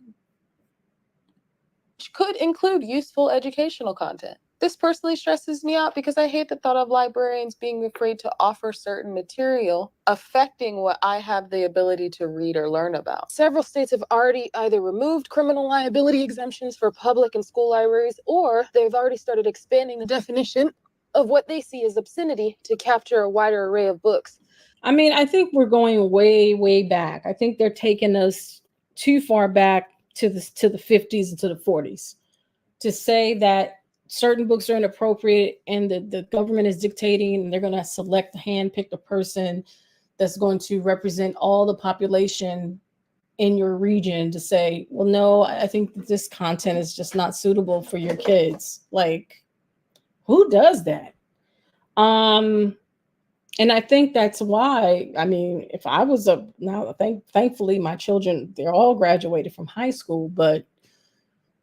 S8: Could include useful educational content. This personally stresses me out because I hate the thought of librarians being afraid to offer certain material affecting what I have the ability to read or learn about. Several states have already either removed criminal liability exemptions for public and school libraries, or they've already started expanding the definition of what they see as obscenity to capture a wider array of books.
S1: I mean, I think we're going way, way back. I think they're taking us too far back to the 50s and to the 40s to say that certain books are inappropriate and the government is dictating, and they're going to select, handpick a person that's going to represent all the population in your region to say, well, no, I think that this content is just not suitable for your kids. Like, who does that? And I think that's why, I mean, if I was thankfully my children, they're all graduated from high school, but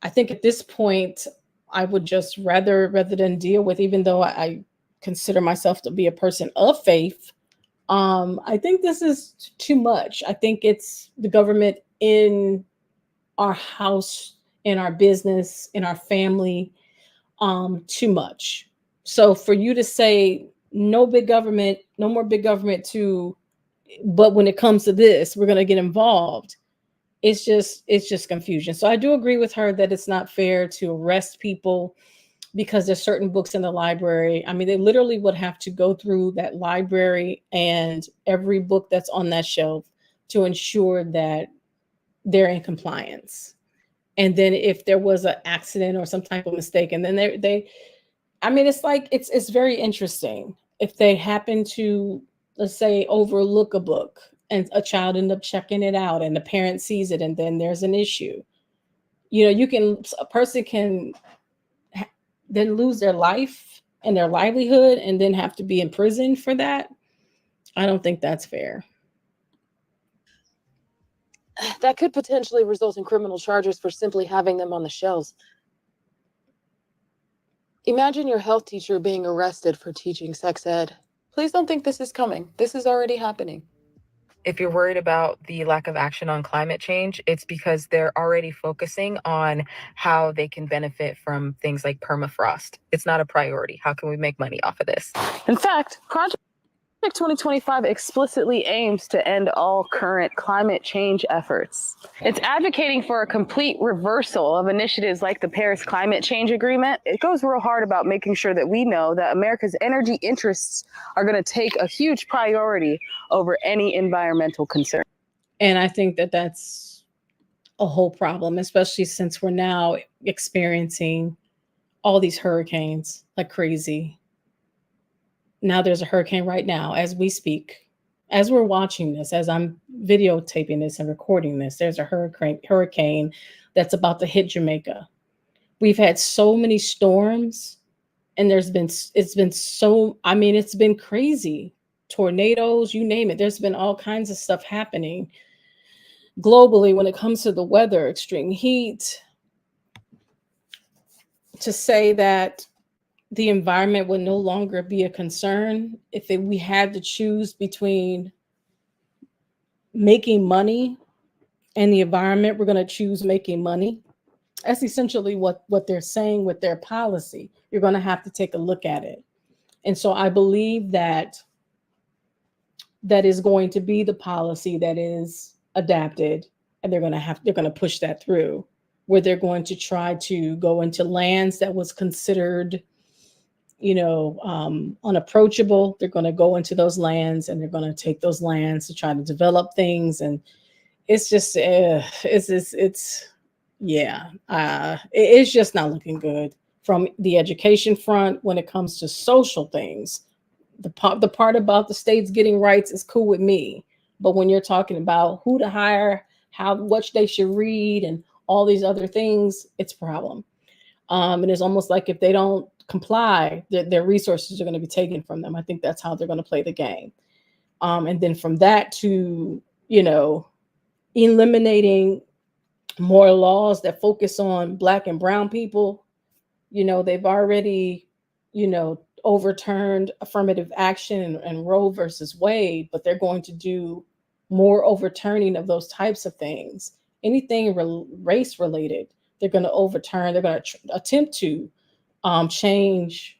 S1: I think at this point, I would just rather than deal with, even though I consider myself to be a person of faith, I think this is too much. I think it's the government in our house, in our business, in our family, too much. So for you to say no big government, no more big government but when it comes to this, we're going to get involved. It's just confusion. So I do agree with her that it's not fair to arrest people because there's certain books in the library. I mean, they literally would have to go through that library and every book that's on that shelf to ensure that they're in compliance. And then if there was an accident or some type of mistake, and then I mean, it's like, it's very interesting. If they happen to, let's say, overlook a book and a child end up checking it out and the parent sees it and then there's an issue, you know, a person can then lose their life and their livelihood and then have to be in prison for that. I don't think that's fair.
S8: That could potentially result in criminal charges for simply having them on the shelves. Imagine your health teacher being arrested for teaching sex ed. Please don't think this is coming. This is already happening.
S7: If you're worried about the lack of action on climate change, it's because they're already focusing on how they can benefit from things like permafrost. It's not a priority. How can we make money off of this?
S8: In fact, Project 2025 explicitly aims to end all current climate change efforts. It's advocating for a complete reversal of initiatives like the Paris Climate Change Agreement. It goes real hard about making sure that we know that America's energy interests are going to take a huge priority over any environmental concern.
S1: And I think that that's a whole problem, especially since we're now experiencing all these hurricanes like crazy. Now there's a hurricane right now as we speak, as we're watching this, as I'm videotaping this and recording this, there's a hurricane that's about to hit Jamaica. We've had so many storms and it's been crazy. Tornadoes, you name it. There's been all kinds of stuff happening globally when it comes to the weather, extreme heat. To say that the environment would no longer be a concern if we had to choose between making money and the environment, we're going to choose making money. That's essentially what they're saying with their policy. You're going to have to take a look at it. And so I believe that that is going to be the policy that is adapted, and they're going to push that through, where they're going to try to go into lands that was considered, unapproachable. They're going to go into those lands, and they're going to take those lands to try to develop things. And it's just, it's just not looking good from the education front when it comes to social things. The part about the states getting rights is cool with me, but when you're talking about who to hire, what they should read, and all these other things, it's a problem. And it's almost like if they don't comply, their resources are going to be taken from them. I think that's how they're going to play the game. And then from that to, eliminating more laws that focus on Black and brown people. They've already, overturned affirmative action and Roe versus Wade, but they're going to do more overturning of those types of things. Anything race related, they're going to overturn. They're going to attempt to change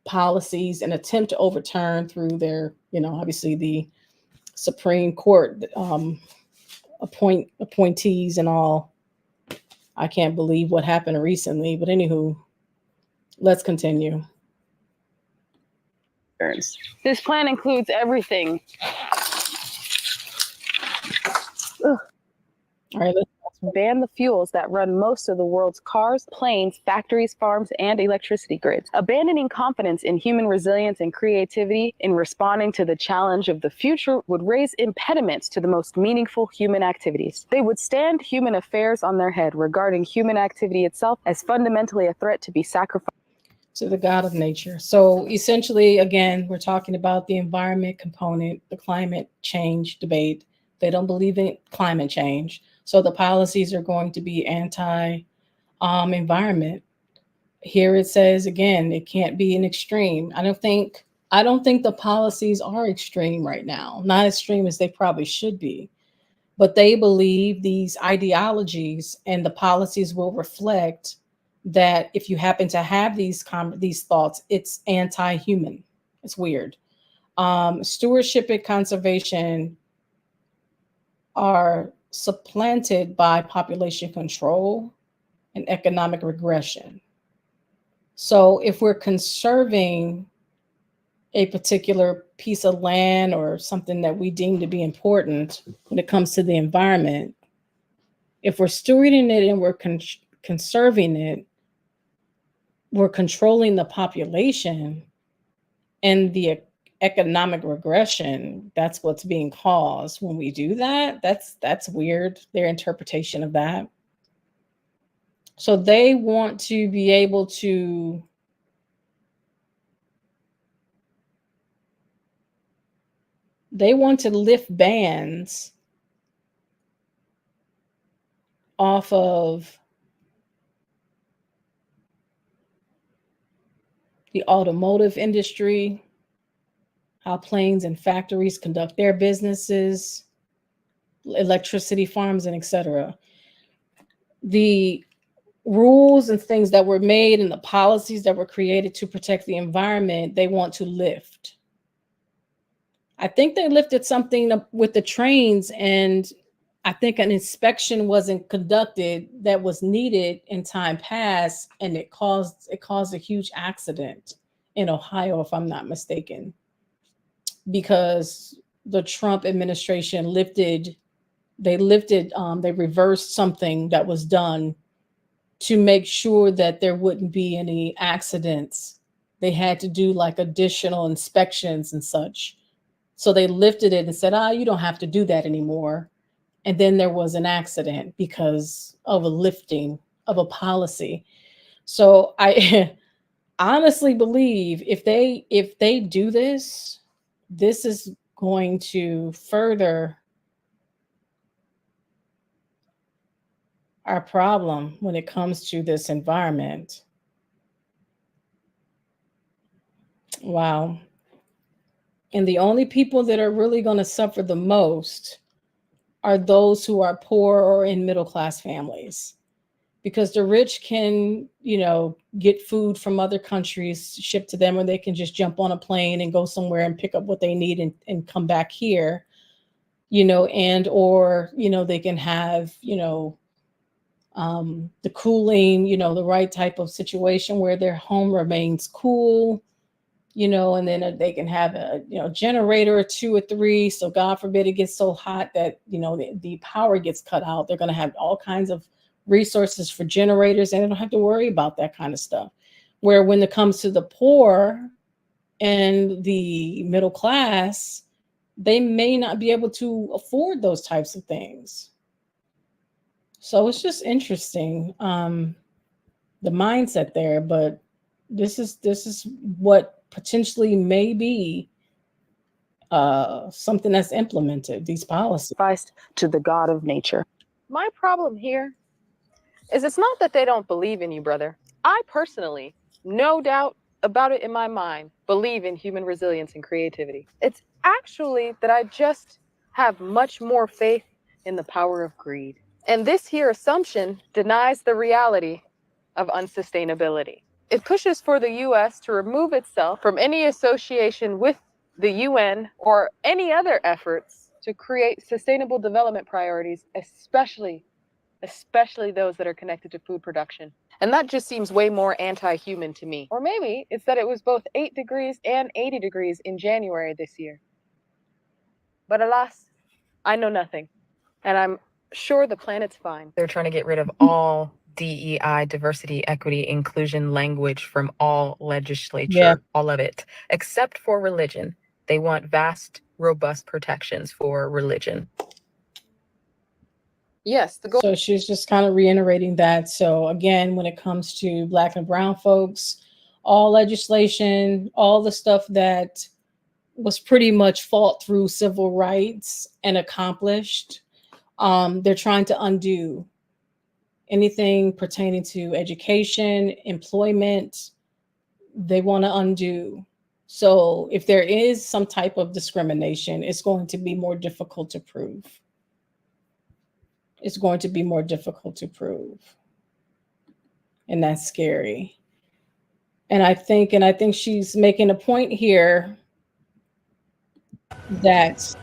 S1: policies and attempt to overturn through their, obviously the Supreme Court appointees and all. I can't believe what happened recently, but anywho, let's continue.
S9: This plan includes everything. Ugh.
S1: All right, let's
S9: ban the fuels that run most of the world's cars, planes, factories, farms, and electricity grids. Abandoning confidence in human resilience and creativity in responding to the challenge of the future would raise impediments to the most meaningful human activities. They would stand human affairs on their head regarding human activity itself as fundamentally a threat to be sacrificed
S1: to the God of nature. So essentially, again, we're talking about the environment component, the climate change debate. They don't believe in climate change. So the policies are going to be anti-environment. Here it says, again, it can't be an extreme. I don't think the policies are extreme right now. Not as extreme as they probably should be. But they believe these ideologies and the policies will reflect that if you happen to have these thoughts, it's anti-human. It's weird. Stewardship and conservation are supplanted by population control and economic regression. So if we're conserving a particular piece of land or something that we deem to be important when it comes to the environment, if we're stewarding it and we're conserving it, we're controlling the population and the economic regression. That's what's being caused when we do that. That's weird, their interpretation of that. So they want to be able to lift bans off of the automotive industry, how planes and factories conduct their businesses, electricity farms, and etc. The rules and things that were made and the policies that were created to protect the environment, they want to lift. I think they lifted something with the trains, and I think an inspection wasn't conducted that was needed in time past, and it caused a huge accident in Ohio, if I'm not mistaken, because the Trump administration they reversed something that was done to make sure that there wouldn't be any accidents. They had to do like additional inspections and such. So they lifted it and said, you don't have to do that anymore. And then there was an accident because of a lifting of a policy. So I honestly believe if they do this, this is going to further our problem when it comes to this environment. Wow. And the only people that are really going to suffer the most are those who are poor or in middle-class families. because the rich can, get food from other countries shipped to them, or they can just jump on a plane and go somewhere and pick up what they need and come back here, and or, they can have, the cooling, the right type of situation where their home remains cool, and then they can have a, generator or 2 or 3. So God forbid it gets so hot that, the power gets cut out. They're going to have all kinds of resources for generators, and they don't have to worry about that kind of stuff. Where when it comes to the poor and the middle class, they may not be able to afford those types of things. So it's just interesting, the mindset there, but this is what potentially may be something that's implemented, these policies.
S9: Sacrificed to the God of nature. My problem here is it's not that they don't believe in you, brother. I personally, no doubt about it in my mind, believe in human resilience and creativity. It's actually that I just have much more faith in the power of greed. And this here assumption denies the reality of unsustainability. It pushes for the US to remove itself from any association with the UN or any other efforts to create sustainable development priorities, especially those that are connected to food production. And that just seems way more anti-human to me. Or maybe it's that it was both 8 degrees and 80 degrees in January this year. But alas, I know nothing. And I'm sure the planet's fine.
S7: They're trying to get rid of all DEI, diversity, equity, inclusion language from all legislature, all of it, except for religion. They want vast, robust protections for religion.
S9: Yes, the goal.
S1: So she's just kind of reiterating that. So again, when it comes to Black and brown folks, all legislation, all the stuff that was pretty much fought through civil rights and accomplished, they're trying to undo anything pertaining to education, employment. They want to undo. So if there is some type of discrimination, it's going to be more difficult to prove. It's going to be more difficult to prove. And that's scary. And I think she's making a point here that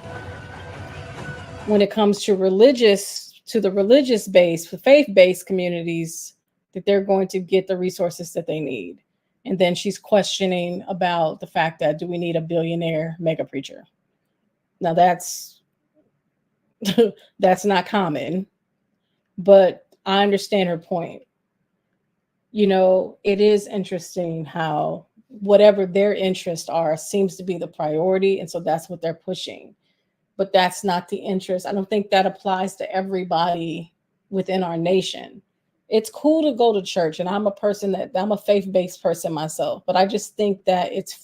S1: when it comes to the religious base, for faith-based communities, that they're going to get the resources that they need. And then she's questioning about the fact that, do we need a billionaire mega preacher? Now that's not common, but I understand her point. It is interesting how whatever their interests are seems to be the priority. And so that's what they're pushing. But that's not the interest. I don't think that applies to everybody within our nation. It's cool to go to church, and I'm a faith-based person myself, but I just think that it's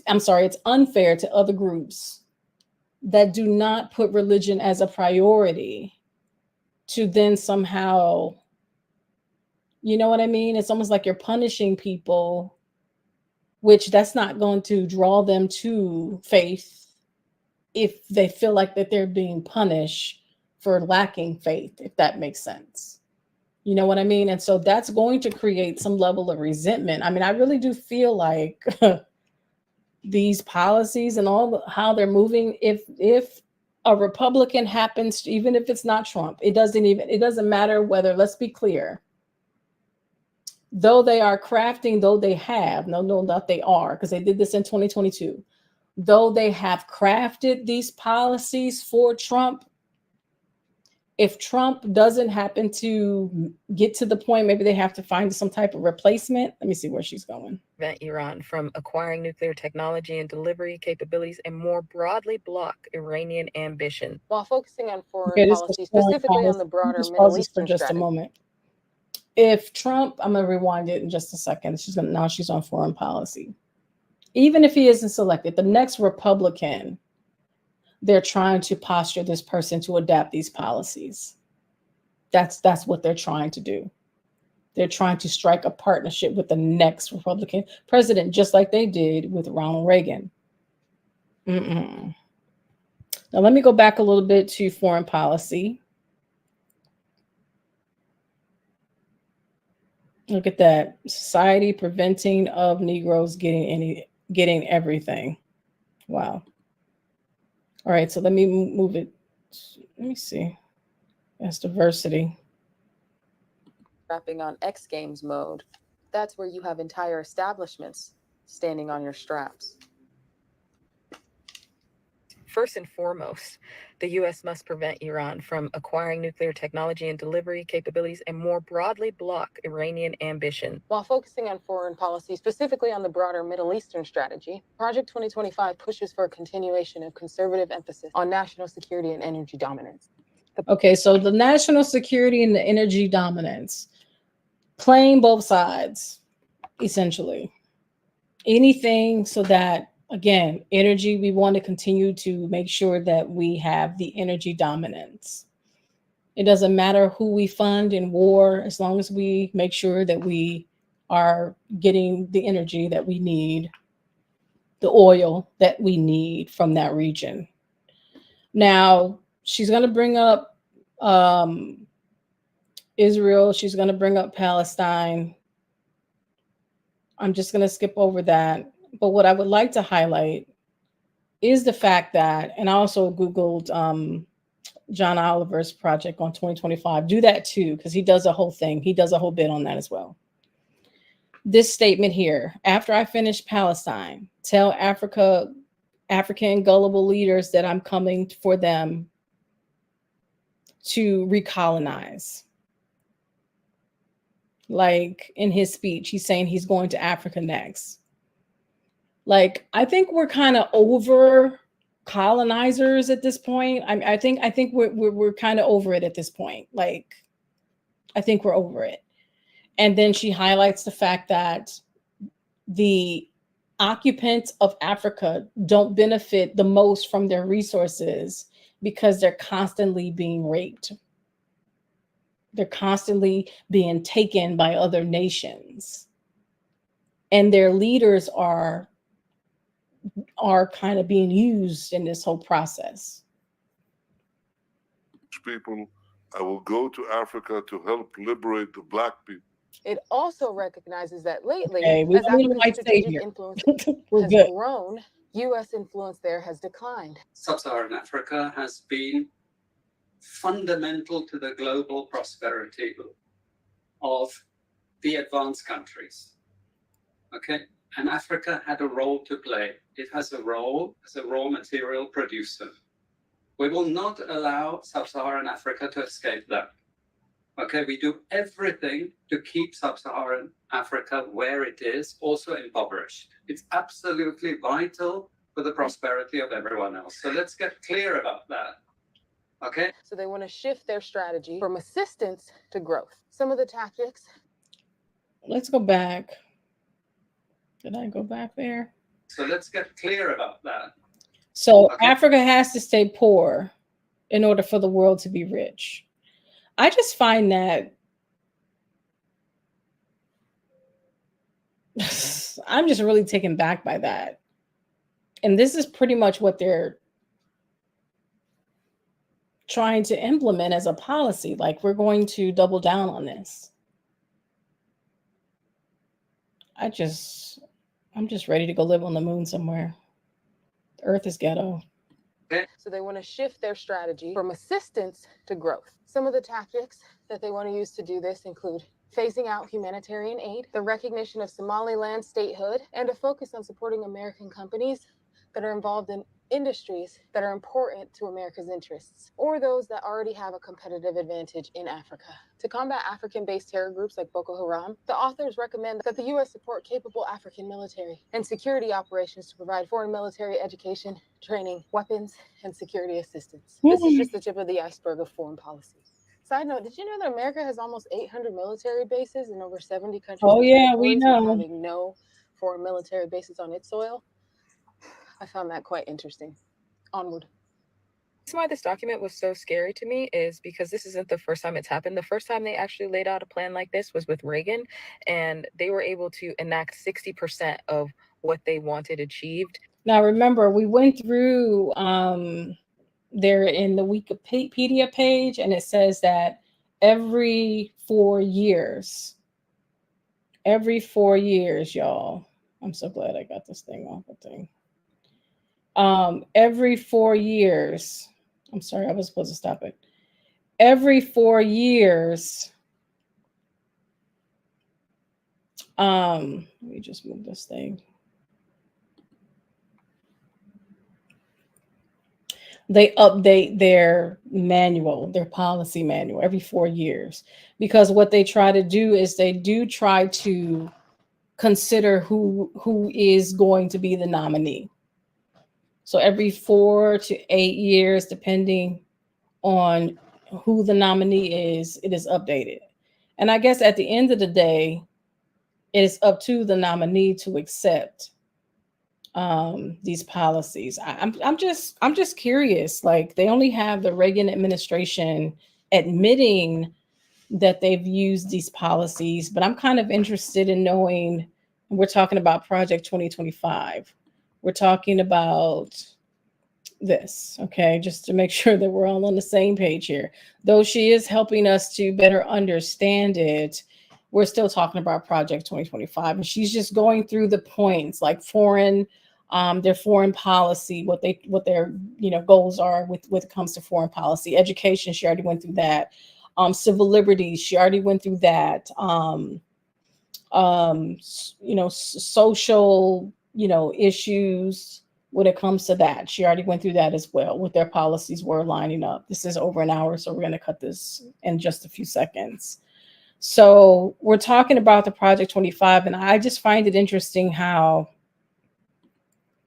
S1: unfair to other groups that do not put religion as a priority to then somehow, you know what I mean? It's almost like you're punishing people, which that's not going to draw them to faith if they feel like that they're being punished for lacking faith, if that makes sense. You know what I mean? And so that's going to create some level of resentment. I mean, I really do feel like these policies and how they're moving, if a Republican happens, even if it's not Trump, it doesn't matter whether, let's be clear, though they are crafting, though they have, not they are, because they did this in 2022, though they have crafted these policies for Trump, if Trump doesn't happen to get to the point, maybe they have to find some type of replacement. Let me see where she's going.
S7: Prevent Iran from acquiring nuclear technology and delivery capabilities, and more broadly block Iranian ambition.
S9: While focusing on foreign policy, specifically on the broader Middle Eastern
S1: for just a moment. If Trump, I'm going to rewind it in just a second. Now she's on foreign policy. Even if he isn't selected, the next Republican, they're trying to posture this person to adapt these policies. That's what they're trying to do. They're trying to strike a partnership with the next Republican president, just like they did with Ronald Reagan. Now, let me go back a little bit to foreign policy. Look at that. Society preventing of Negroes getting everything. Wow. All right, so let me move it. Let me see. That's diversity.
S8: Strapping on X Games mode. That's where you have entire establishments standing on your straps.
S7: First and foremost, the U.S. must prevent Iran from acquiring nuclear technology and delivery capabilities, and more broadly block Iranian ambition.
S8: While focusing on foreign policy, specifically on the broader Middle Eastern strategy, Project 2025 pushes for a continuation of conservative emphasis on national security and energy dominance.
S1: Okay, so the national security and the energy dominance, playing both sides, essentially. Anything so that, again, energy, we want to continue to make sure that we have the energy dominance. It doesn't matter who we fund in war, as long as we make sure that we are getting the energy that we need, the oil that we need from that region. Now, she's going to bring up Israel. She's going to bring up Palestine. I'm just going to skip over that. But what I would like to highlight is the fact that, and I also Googled John Oliver's project on 2025. Do that too, because he does a whole thing. He does a whole bit on that as well. This statement here: after I finish Palestine, tell African gullible leaders that I'm coming for them to recolonize. Like in his speech, he's saying he's going to Africa next. Like, I think we're kind of over colonizers at this point. I think we're kind of over it at this point. Like, I think we're over it. And then she highlights the fact that the occupants of Africa don't benefit the most from their resources because they're constantly being raped. They're constantly being taken by other nations. And their leaders are kind of being used in this whole process.
S10: People, I will go to Africa to help liberate the Black people.
S8: It also recognizes that lately,
S1: Okay,
S8: as Africa's strategic influence has grown, U.S. influence there has declined.
S11: Sub-Saharan Africa has been fundamental to the global prosperity of the advanced countries. Okay? And Africa had a role to play. It has a role as a raw material producer. We will not allow Sub-Saharan Africa to escape that. Okay, we do everything to keep Sub-Saharan Africa where it is, also impoverished. It's absolutely vital for the prosperity of everyone else. So let's get clear about that. Okay?
S8: So they want to shift their strategy from assistance to growth. Some of the tactics.
S1: Let's go back. Did I go back there?
S11: So let's get clear about that.
S1: So Africa has to stay poor in order for the world to be rich. I just find that I'm just really taken back by that. And this is pretty much what they're trying to implement as a policy. Like, we're going to double down on this. I'm just ready to go live on the moon somewhere. The Earth is ghetto.
S8: So they want to shift their strategy from assistance to growth. Some of the tactics that they want to use to do this include phasing out humanitarian aid, the recognition of Somaliland statehood, and a focus on supporting American companies that are involved in industries that are important to America's interests, or those that already have a competitive advantage in Africa. To combat African-based terror groups like Boko Haram, the authors recommend that the U.S. support capable African military and security operations to provide foreign military education, training, weapons, and security assistance. This is just the tip of the iceberg of foreign policy. Side note, did you know that America has almost 800 military bases in over 70 countries?
S1: Oh yeah, we know.
S8: Having no foreign military bases on its soil. I found that quite interesting. Onward.
S7: The reason why this document was so scary to me is because this isn't the first time it's happened. The first time they actually laid out a plan like this was with Reagan, and they were able to enact 60% of what they wanted achieved.
S1: Now, remember, we went through there in the Wikipedia page, and it says that every 4 years, Every 4 years, y'all. I'm so glad I got this thing off the thing. Every 4 years. I'm sorry, I was supposed to stop it. Every 4 years. Let me just move this thing. They update their manual, their policy manual every 4 years, because what they try to do is they do try to consider who is going to be the nominee. So every 4 to 8 years, depending on who the nominee is, it is updated. And I guess at the end of the day, it is up to the nominee to accept these policies. I'm just curious. Like, they only have the Reagan administration admitting that they've used these policies, but I'm kind of interested in knowing. We're talking about Project 2025. We're talking about this, okay, just to make sure that we're all on the same page here. Though she is helping us to better understand it, we're still talking about Project 2025, and she's just going through the points, like their foreign policy, what their goals are with when it comes to foreign policy. Education, she already went through that. Civil liberties, she already went through that. Social, issues. When it comes to that, she already went through that as well, what their policies were lining up. This is over an hour, so we're going to cut this in just a few seconds. So we're talking about the Project 25, and I just find it interesting how,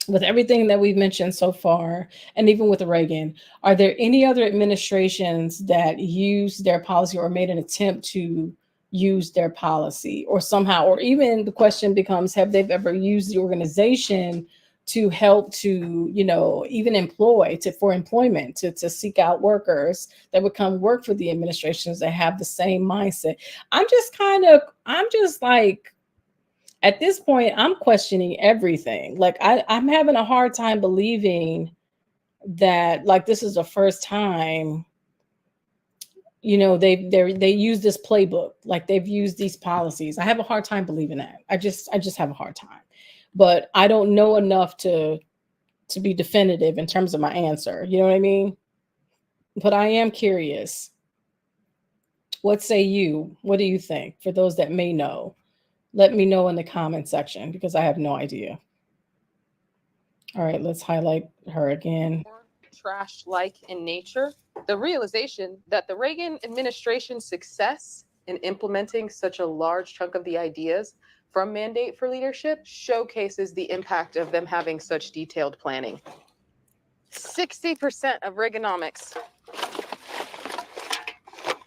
S1: with everything that we've mentioned so far, and even with Reagan, are there any other administrations that used their policy or made an attempt to use their policy, or somehow, or even the question becomes, have they ever used the organization to help to, even for employment, to seek out workers that would come work for the administrations that have the same mindset? I'm just like, at this point, I'm questioning everything. Like, I'm having a hard time believing that, like, this is the first time, they use this playbook, like they've used these policies. I have a hard time believing that. I just have a hard time. But I don't know enough to be definitive in terms of my answer. You know what I mean? But I am curious. What say you? What do you think? For those that may know, let me know in the comment section, because I have no idea. All right, let's highlight her again.
S12: Trash-like in nature, the realization that the Reagan administration's success in implementing such a large chunk of the ideas from Mandate for Leadership showcases the impact of them having such detailed planning. 60% of Reaganomics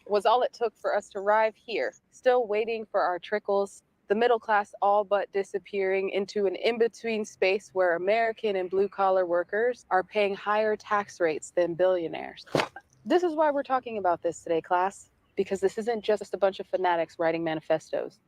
S12: was all it took for us to arrive here, still waiting for our trickles, the middle class all but disappearing into an in-between space where American and blue-collar workers are paying higher tax rates than billionaires. This is why we're talking about this today, class, because this isn't just a bunch of fanatics writing manifestos.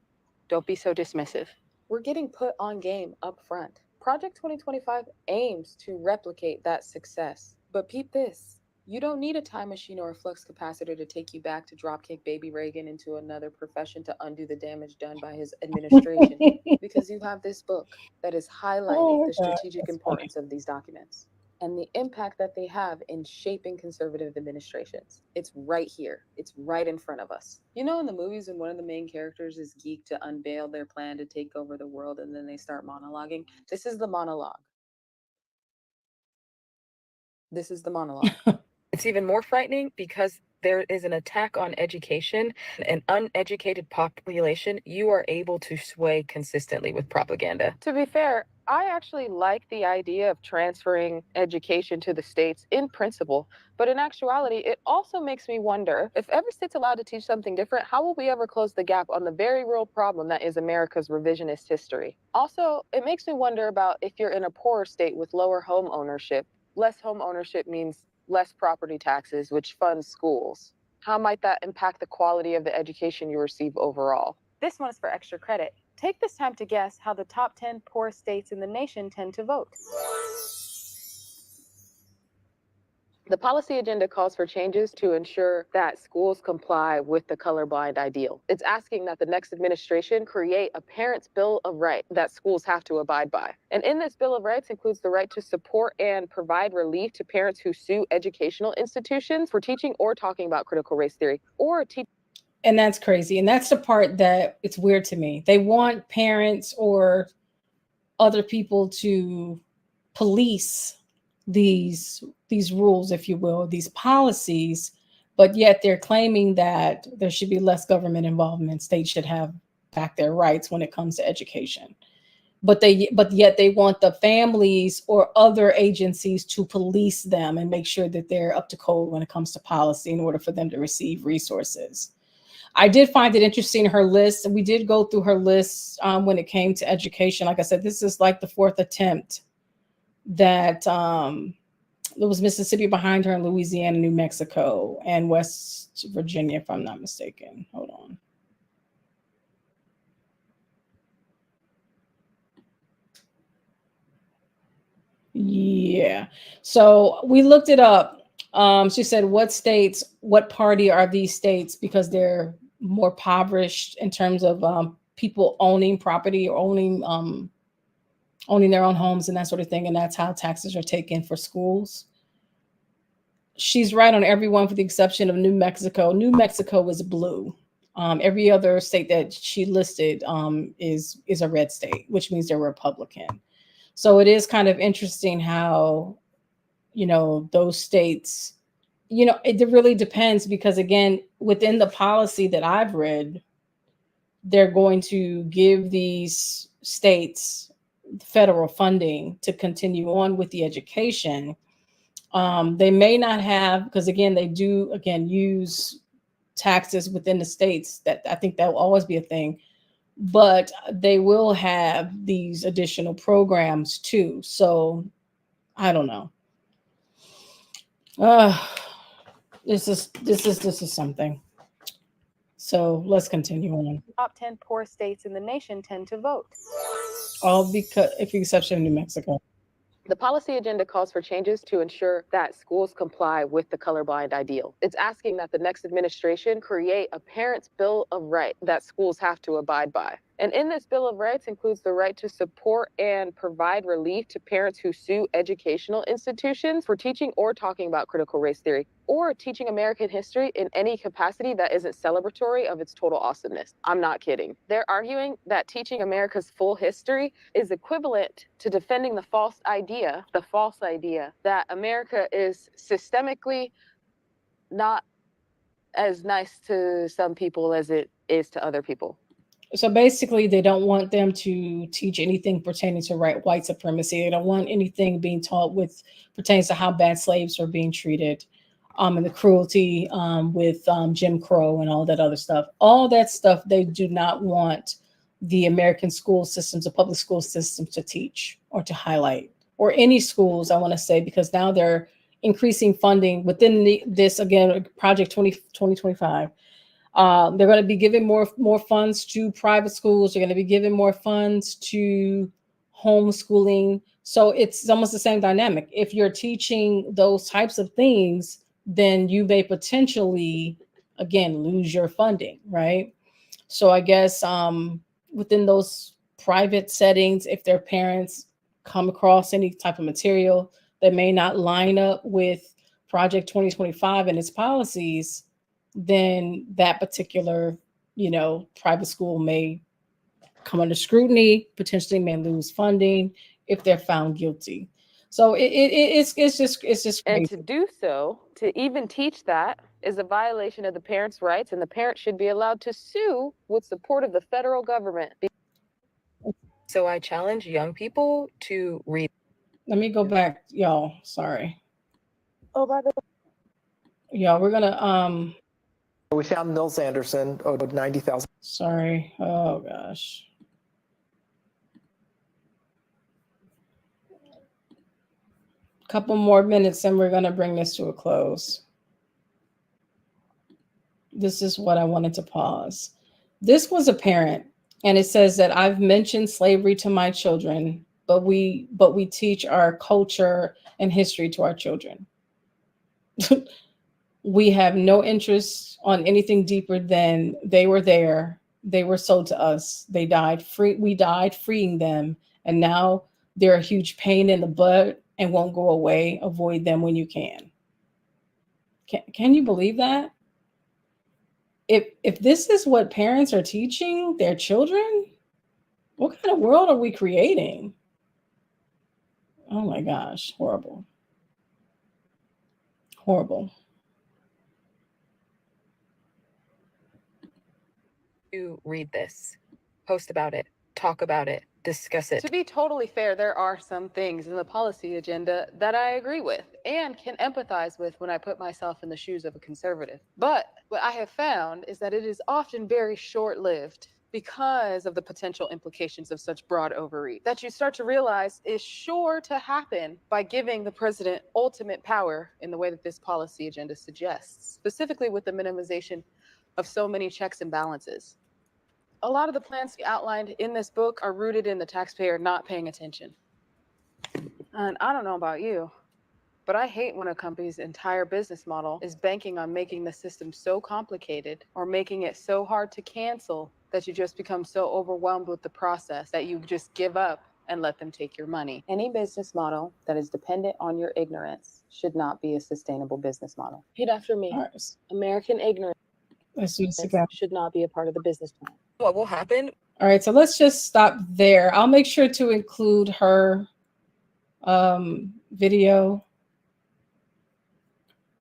S12: Don't be so dismissive. We're getting put on game up front. Project 2025 aims to replicate that success. But peep this. You don't need a time machine or a flux capacitor to take you back to dropkick baby Reagan into another profession to undo the damage done by his administration, because you have this book that is highlighting the strategic importance of these documents and the impact that they have in shaping conservative administrations. It's right here. It's right in front of us. In the movies, when one of the main characters is geeked to unveil their plan to take over the world and then they start monologuing? This is the monologue. This is the monologue.
S7: It's even more frightening because there is an attack on education. An uneducated population, you are able to sway consistently with propaganda.
S12: To be fair, I actually like the idea of transferring education to the states in principle, but in actuality, it also makes me wonder, if every state's allowed to teach something different, how will we ever close the gap on the very real problem that is America's revisionist history? Also, it makes me wonder about if you're in a poorer state with lower home ownership. Less home ownership means less property taxes, which funds schools. How might that impact the quality of the education you receive overall?
S6: This one is for extra credit. Take this time to guess how the top 10 poorest states in the nation tend to vote.
S9: The policy agenda calls for changes to ensure that schools comply with the colorblind ideal. It's asking that the next administration create a parent's bill of rights that schools have to abide by. And in this bill of rights includes the right to support and provide relief to parents who sue educational institutions for teaching or talking about critical race theory or teaching.
S1: And that's crazy. And that's the part that it's weird to me. They want parents or other people to police these rules, if you will, these policies, but yet they're claiming that there should be less government involvement. States should have back their rights when it comes to education. But yet they want the families or other agencies to police them and make sure that they're up to code when it comes to policy in order for them to receive resources. I did find it interesting, her list. We did go through her list when it came to education. Like I said, this is like the fourth attempt that there was Mississippi behind her, and Louisiana, New Mexico, and West Virginia, if I'm not mistaken. Hold on. Yeah. So we looked it up. She said, what party are these states? Because they're more impoverished in terms of people owning property or owning their own homes and that sort of thing. And that's how taxes are taken for schools. She's right on every one, for the exception of New Mexico. New Mexico is blue. Every other state that she listed is a red state, which means they're Republican. So it is kind of interesting how, those states, it really depends, because again, within the policy that I've read, they're going to give these states federal funding to continue on with the education. They may not have, because again, they do use taxes within the states. That I think that will always be a thing, but they will have these additional programs too. So I don't know. This is something. So let's continue on.
S9: Top 10 poor states in the nation tend to vote.
S1: All because, if the exception of New Mexico.
S9: The policy agenda calls for changes to ensure that schools comply with the colorblind ideal. It's asking that the next administration create a parent's bill of rights that schools have to abide by. And in this bill of rights includes the right to support and provide relief to parents who sue educational institutions for teaching or talking about critical race theory or teaching American history in any capacity that isn't celebratory of its total awesomeness. I'm not kidding. They're arguing that teaching America's full history is equivalent to defending the false idea that America is systemically not as nice to some people as it is to other people.
S1: So basically, they don't want them to teach anything pertaining to white supremacy. They don't want anything being taught with pertains to how bad slaves are being treated, and the cruelty with Jim Crow and all that other stuff. All that stuff they do not want the American school systems, the public school systems, to teach or to highlight, or any schools, I want to say, because now they're increasing funding within this, again, Project 2025. They're going to be giving more funds to private schools. They're going to be giving more funds to homeschooling. So it's almost the same dynamic. If you're teaching those types of things, then you may potentially, again, lose your funding, right? So I guess within those private settings, if their parents come across any type of material that may not line up with Project 2025 and its policies, then that particular, private school may come under scrutiny, potentially may lose funding if they're found guilty. So it's just crazy.
S9: And to do so, to even teach that, is a violation of the parents' rights, and the parent should be allowed to sue with support of the federal government.
S7: So I challenge young people to read.
S1: Let me go back, y'all. Sorry.
S9: Oh, by the way.
S1: Y'all, we're gonna
S13: We found Nils Anderson, 90,000.
S1: Sorry. Oh gosh. Couple more minutes and we're gonna bring this to a close. This is what I wanted to pause. This was a parent, and it says that I've mentioned slavery to my children, but we teach our culture and history to our children. We have no interest on anything deeper than they were there. They were sold to us. They died free. We died freeing them. And now they're a huge pain in the butt and won't go away. Avoid them when you can. Can you believe that? If this is what parents are teaching their children, what kind of world are we creating? Oh my gosh, horrible. Horrible.
S7: To read this, post about it, talk about it, discuss it.
S12: To be totally fair, there are some things in the policy agenda that I agree with and can empathize with when I put myself in the shoes of a conservative. But what I have found is that it is often very short-lived because of the potential implications of such broad overreach that you start to realize is sure to happen by giving the president ultimate power in the way that this policy agenda suggests, specifically with the minimization of so many checks and balances. A lot of the plans outlined in this book are rooted in the taxpayer not paying attention. And I don't know about you, but I hate when a company's entire business model is banking on making the system so complicated or making it so hard to cancel that you just become so overwhelmed with the process that you just give up and let them take your money. Any business model that is dependent on your ignorance should not be a sustainable business model. Repeat after me. American ignorance should not be a part of the business plan.
S7: What will happen?
S1: All right, so let's just stop there. I'll make sure to include her video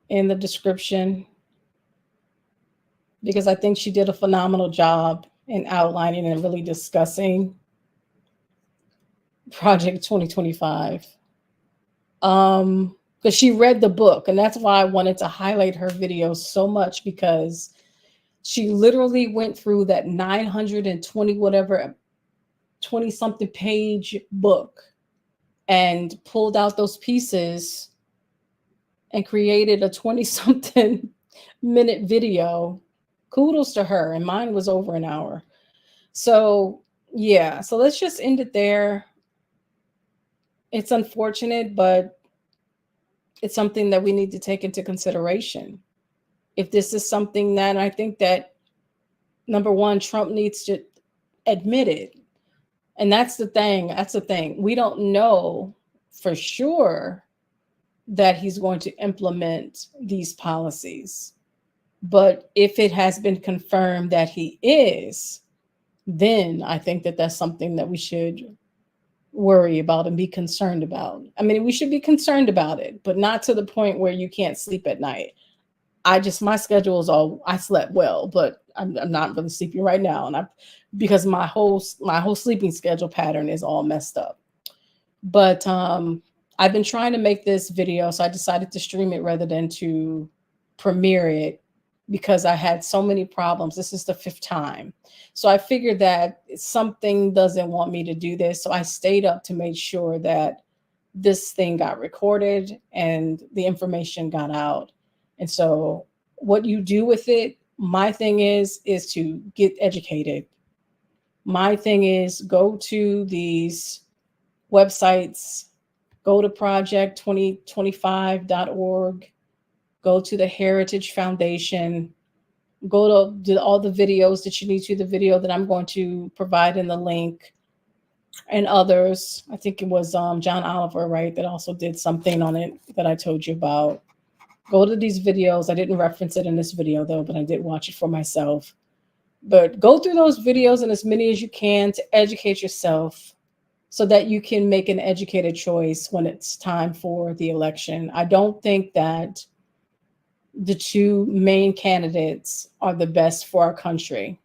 S1: in the description because I think she did a phenomenal job in outlining and really discussing Project 2025. Because she read the book, and that's why I wanted to highlight her video so much, because she literally went through that 920 whatever 20 something page book and pulled out those pieces and created a 20 something minute video. Kudos to her. And mine was over an hour. So yeah, so let's just end it there. It's unfortunate, but it's something that we need to take into consideration. If this is something that I think that, number one, Trump needs to admit it. And that's the thing. That's the thing. We don't know for sure that he's going to implement these policies. But if it has been confirmed that he is, then I think that that's something that we should worry about and be concerned about. I mean, we should be concerned about it, but not to the point where you can't sleep at night. My schedule is all, I slept well, but I'm not really sleeping right now. And because my whole sleeping schedule pattern is all messed up. But I've been trying to make this video, so I decided to stream it rather than to premiere it because I had so many problems. This is the 5th time. So I figured that something doesn't want me to do this. So I stayed up to make sure that this thing got recorded and the information got out. And so what you do with it, my thing is to get educated. My thing is go to these websites, go to project2025.org, go to the Heritage Foundation, go to all the videos that you need to, the video that I'm going to provide in the link, and others. I think it was John Oliver, right, that also did something on it that I told you about. Go to these videos. I didn't reference it in this video, though, but I did watch it for myself. But go through those videos and as many as you can to educate yourself so that you can make an educated choice when it's time for the election. I don't think that the two main candidates are the best for our country.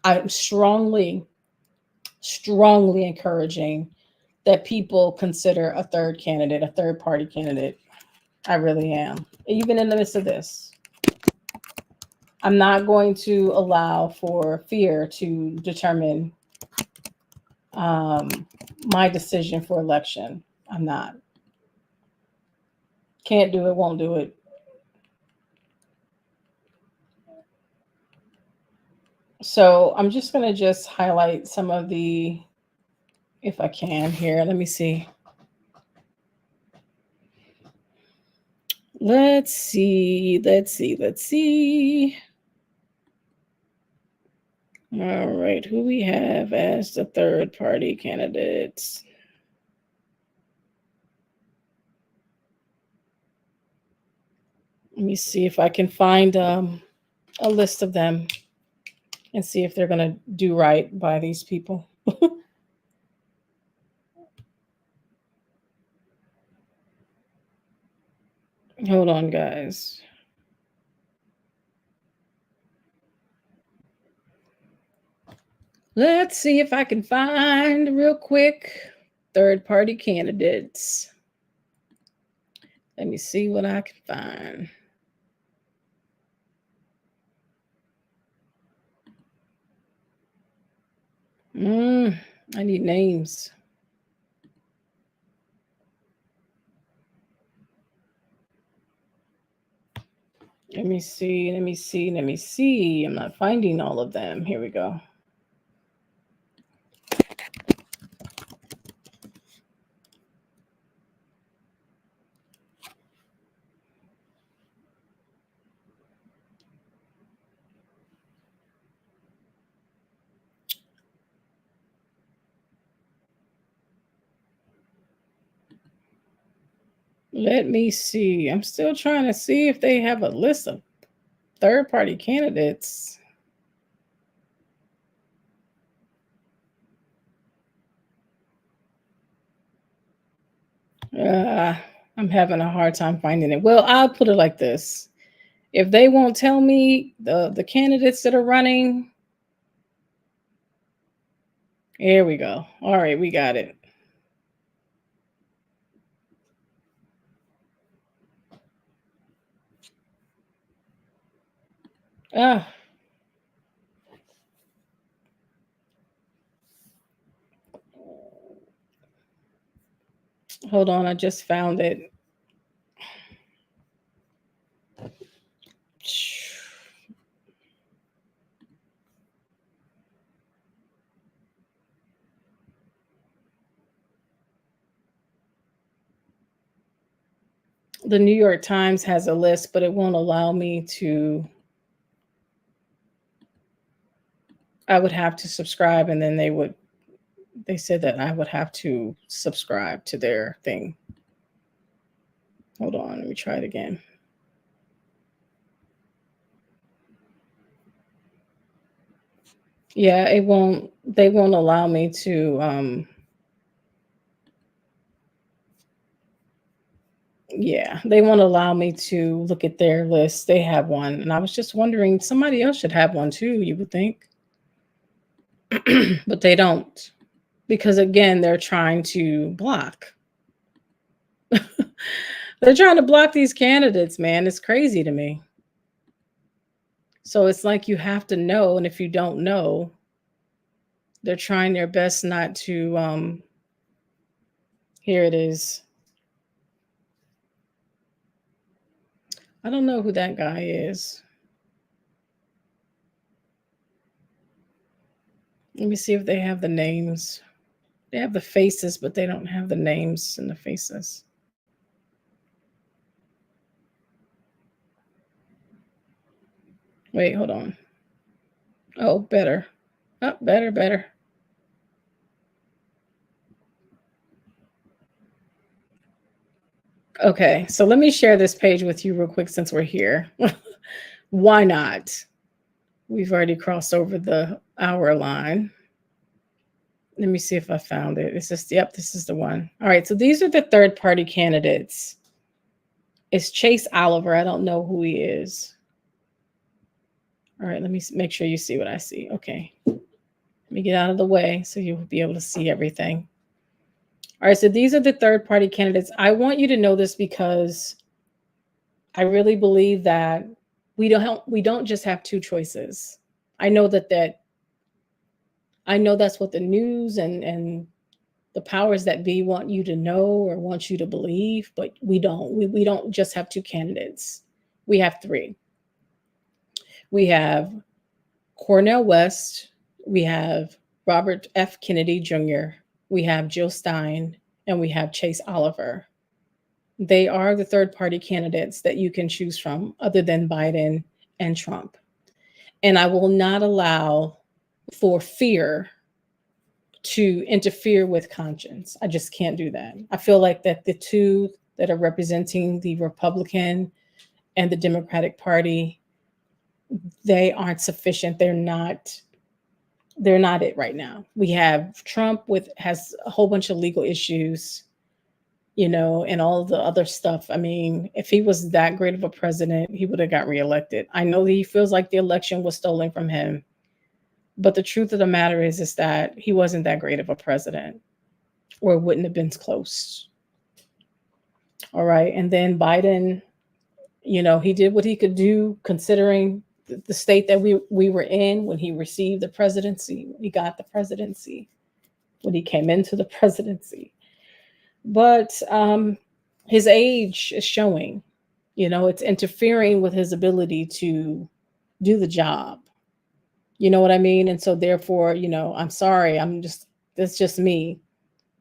S1: I'm strongly encouraging that people consider a third candidate, a third party candidate. I really am. Even in the midst of this, I'm not going to allow for fear to determine my decision for election. I'm not. Can't do it, won't do it. So I'm just going to highlight some of the, if I can here, let me see. Let's see. All right, who we have as the third party candidates? Let me see if I can find a list of them and see if they're going to do right by these people. Hold on, guys. Let's see if I can find real quick third-party candidates. Let me see what I can find. I need names. Let me see. I'm not finding all of them. Here we go. Let me see. I'm still trying to see if they have a list of third-party candidates. I'm having a hard time finding it. Well, I'll put it like this. If they won't tell me the candidates that are running, here we go. All right, we got it. Hold on, I just found it. The New York Times has a list, but it won't allow me to. I would have to subscribe, and then they said that I would have to subscribe to their thing. Hold on, let me try it again. Yeah, they won't allow me to yeah, they won't allow me to look at their list. They have one, and I was just wondering, somebody else should have one too, you would think. But they don't, because again, they're trying to block. They're trying to block these candidates, man. It's crazy to me. So it's like you have to know, and if you don't know, they're trying their best not to here it is. I don't know who that guy is. Let me see if they have the names. They have the faces, but they don't have the names and the faces. Wait, hold on. Oh, better. Oh, better. Okay, so let me share this page with you real quick since we're here. Why not? We've already crossed over the hour line. Let me see if I found it. This is the one. All right, so these are the third-party candidates. It's Chase Oliver. I don't know who he is. All right, let me make sure you see what I see. Okay. Let me get out of the way so you'll be able to see everything. All right, so these are the third-party candidates. I want you to know this because I really believe that we don't just have two choices. I know that's what the news and the powers that be want you to know or want you to believe, but we don't. We don't just have two candidates. We have three. We have Cornel West, we have Robert F. Kennedy Jr., we have Jill Stein, and we have Chase Oliver. They are the third party candidates that you can choose from other than Biden and Trump. And I will not allow for fear to interfere with conscience. I just can't do that. I feel like that the two that are representing the Republican and the Democratic Party, they aren't sufficient. They're not it right now. We have Trump has a whole bunch of legal issues, you know, and all the other stuff. I mean, if he was that great of a president, he would have got reelected. I know that he feels like the election was stolen from him, but the truth of the matter is that he wasn't that great of a president, or it wouldn't have been close. All right. And then Biden, you know, he did what he could do considering the state that we were in when he received the presidency, when he got the presidency, when he came into the presidency. But his age is showing, you know, it's interfering with his ability to do the job. You know what I mean? And so therefore, you know, I'm sorry, that's just me.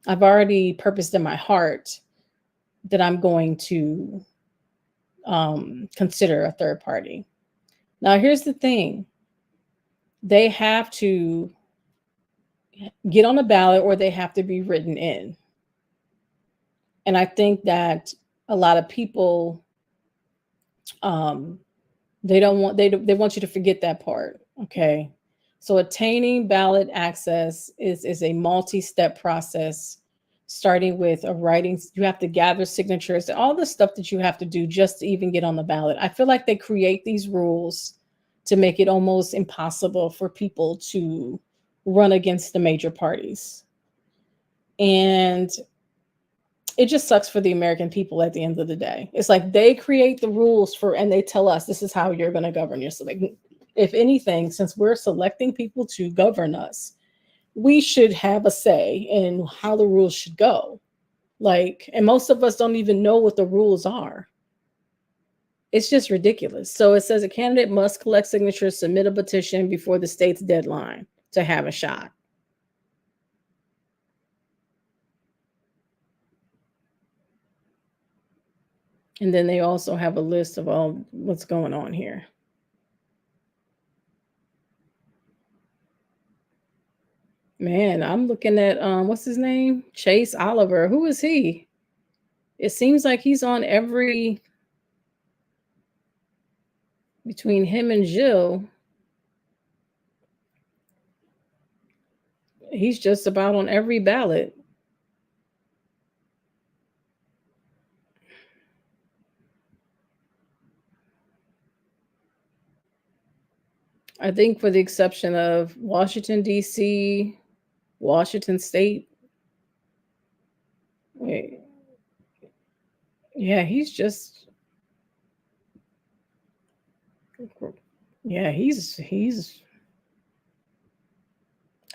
S1: I've already purposed in my heart that I'm going to consider a third party. Now, here's the thing. They have to get on the ballot or they have to be written in. And I think that a lot of people, they want you to forget that part. Okay. So attaining ballot access is a multi-step process, starting with a writing. You have to gather signatures, all the stuff that you have to do just to even get on the ballot. I feel like they create these rules to make it almost impossible for people to run against the major parties. And it just sucks for the American people at the end of the day. It's like they create the rules and they tell us this is how you're going to govern yourself. Like, if anything, since we're selecting people to govern us, we should have a say in how the rules should go. Like, and most of us don't even know what the rules are. It's just ridiculous. So it says a candidate must collect signatures, submit a petition before the state's deadline to have a shot. And then they also have a list of all what's going on here. Man, I'm looking at what's his name? Chase Oliver. Who is he? It seems like he's on every, between him and Jill, he's just about on every ballot. I think for the exception of Washington, D.C., Washington State. Wait. Yeah, he's just. Yeah, he's.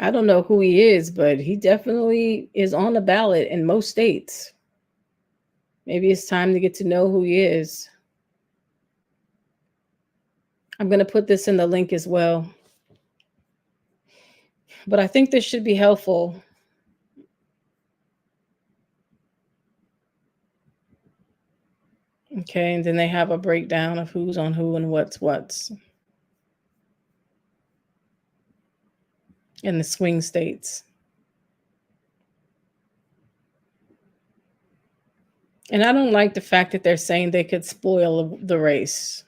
S1: I don't know who he is, but he definitely is on the ballot in most states. Maybe it's time to get to know who he is. I'm going to put this in the link as well. But I think this should be helpful. Okay, and then they have a breakdown of who's on who and what's. In the swing states. And I don't like the fact that they're saying they could spoil the race.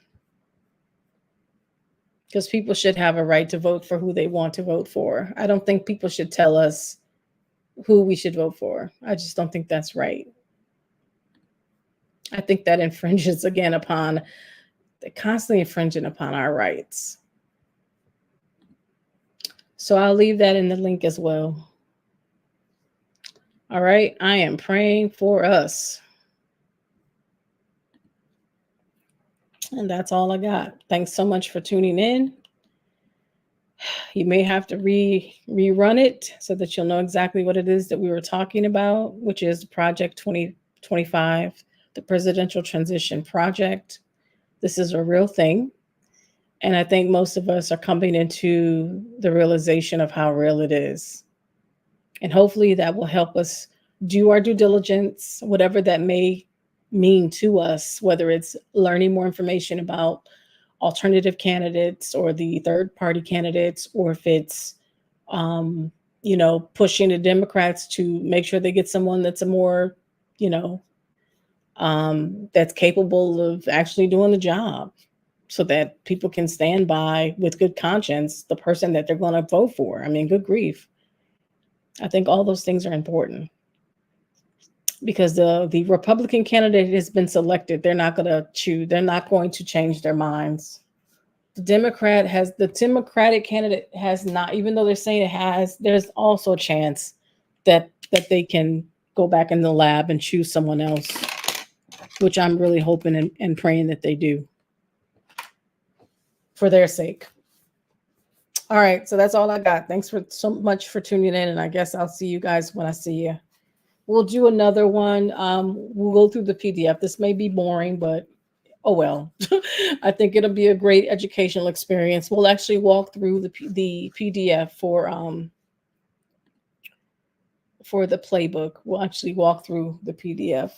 S1: Because people should have a right to vote for who they want to vote for. I don't think people should tell us who we should vote for. I just don't think that's right. I think that infringes again upon, they're constantly infringing upon our rights. So I'll leave that in the link as well. All right, I am praying for us. And that's all I got. Thanks so much for tuning in. You may have to rerun it so that you'll know exactly what it is that we were talking about, which is Project 2025, the Presidential Transition Project. This is a real thing. And I think most of us are coming into the realization of how real it is. And hopefully that will help us do our due diligence, whatever that may mean to us, whether it's learning more information about alternative candidates or the third party candidates, or if it's, pushing the Democrats to make sure they get someone that's a more, that's capable of actually doing the job, so that people can stand by with good conscience the person that they're going to vote for. I mean, good grief. I think all those things are important, because the Republican candidate has been selected. They're not going to choose. They're not going to change their minds. The Democratic candidate has not, even though they're saying it has, there's also a chance that they can go back in the lab and choose someone else, which I'm really hoping and praying that they do, for their sake. All right, so that's all I got. Thanks so much for tuning in, and I guess I'll see you guys when I see you. We'll do another one. We'll go through the PDF. This may be boring, but oh well. I think it'll be a great educational experience. We'll actually walk through the PDF for the playbook. We'll actually walk through the PDF.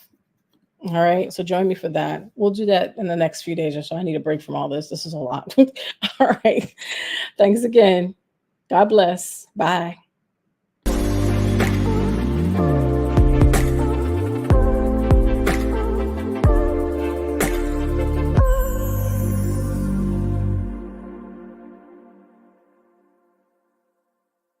S1: All right, so join me for that. We'll do that in the next few days or so. I need a break from all this. This is a lot. All right. Thanks again. God bless. Bye.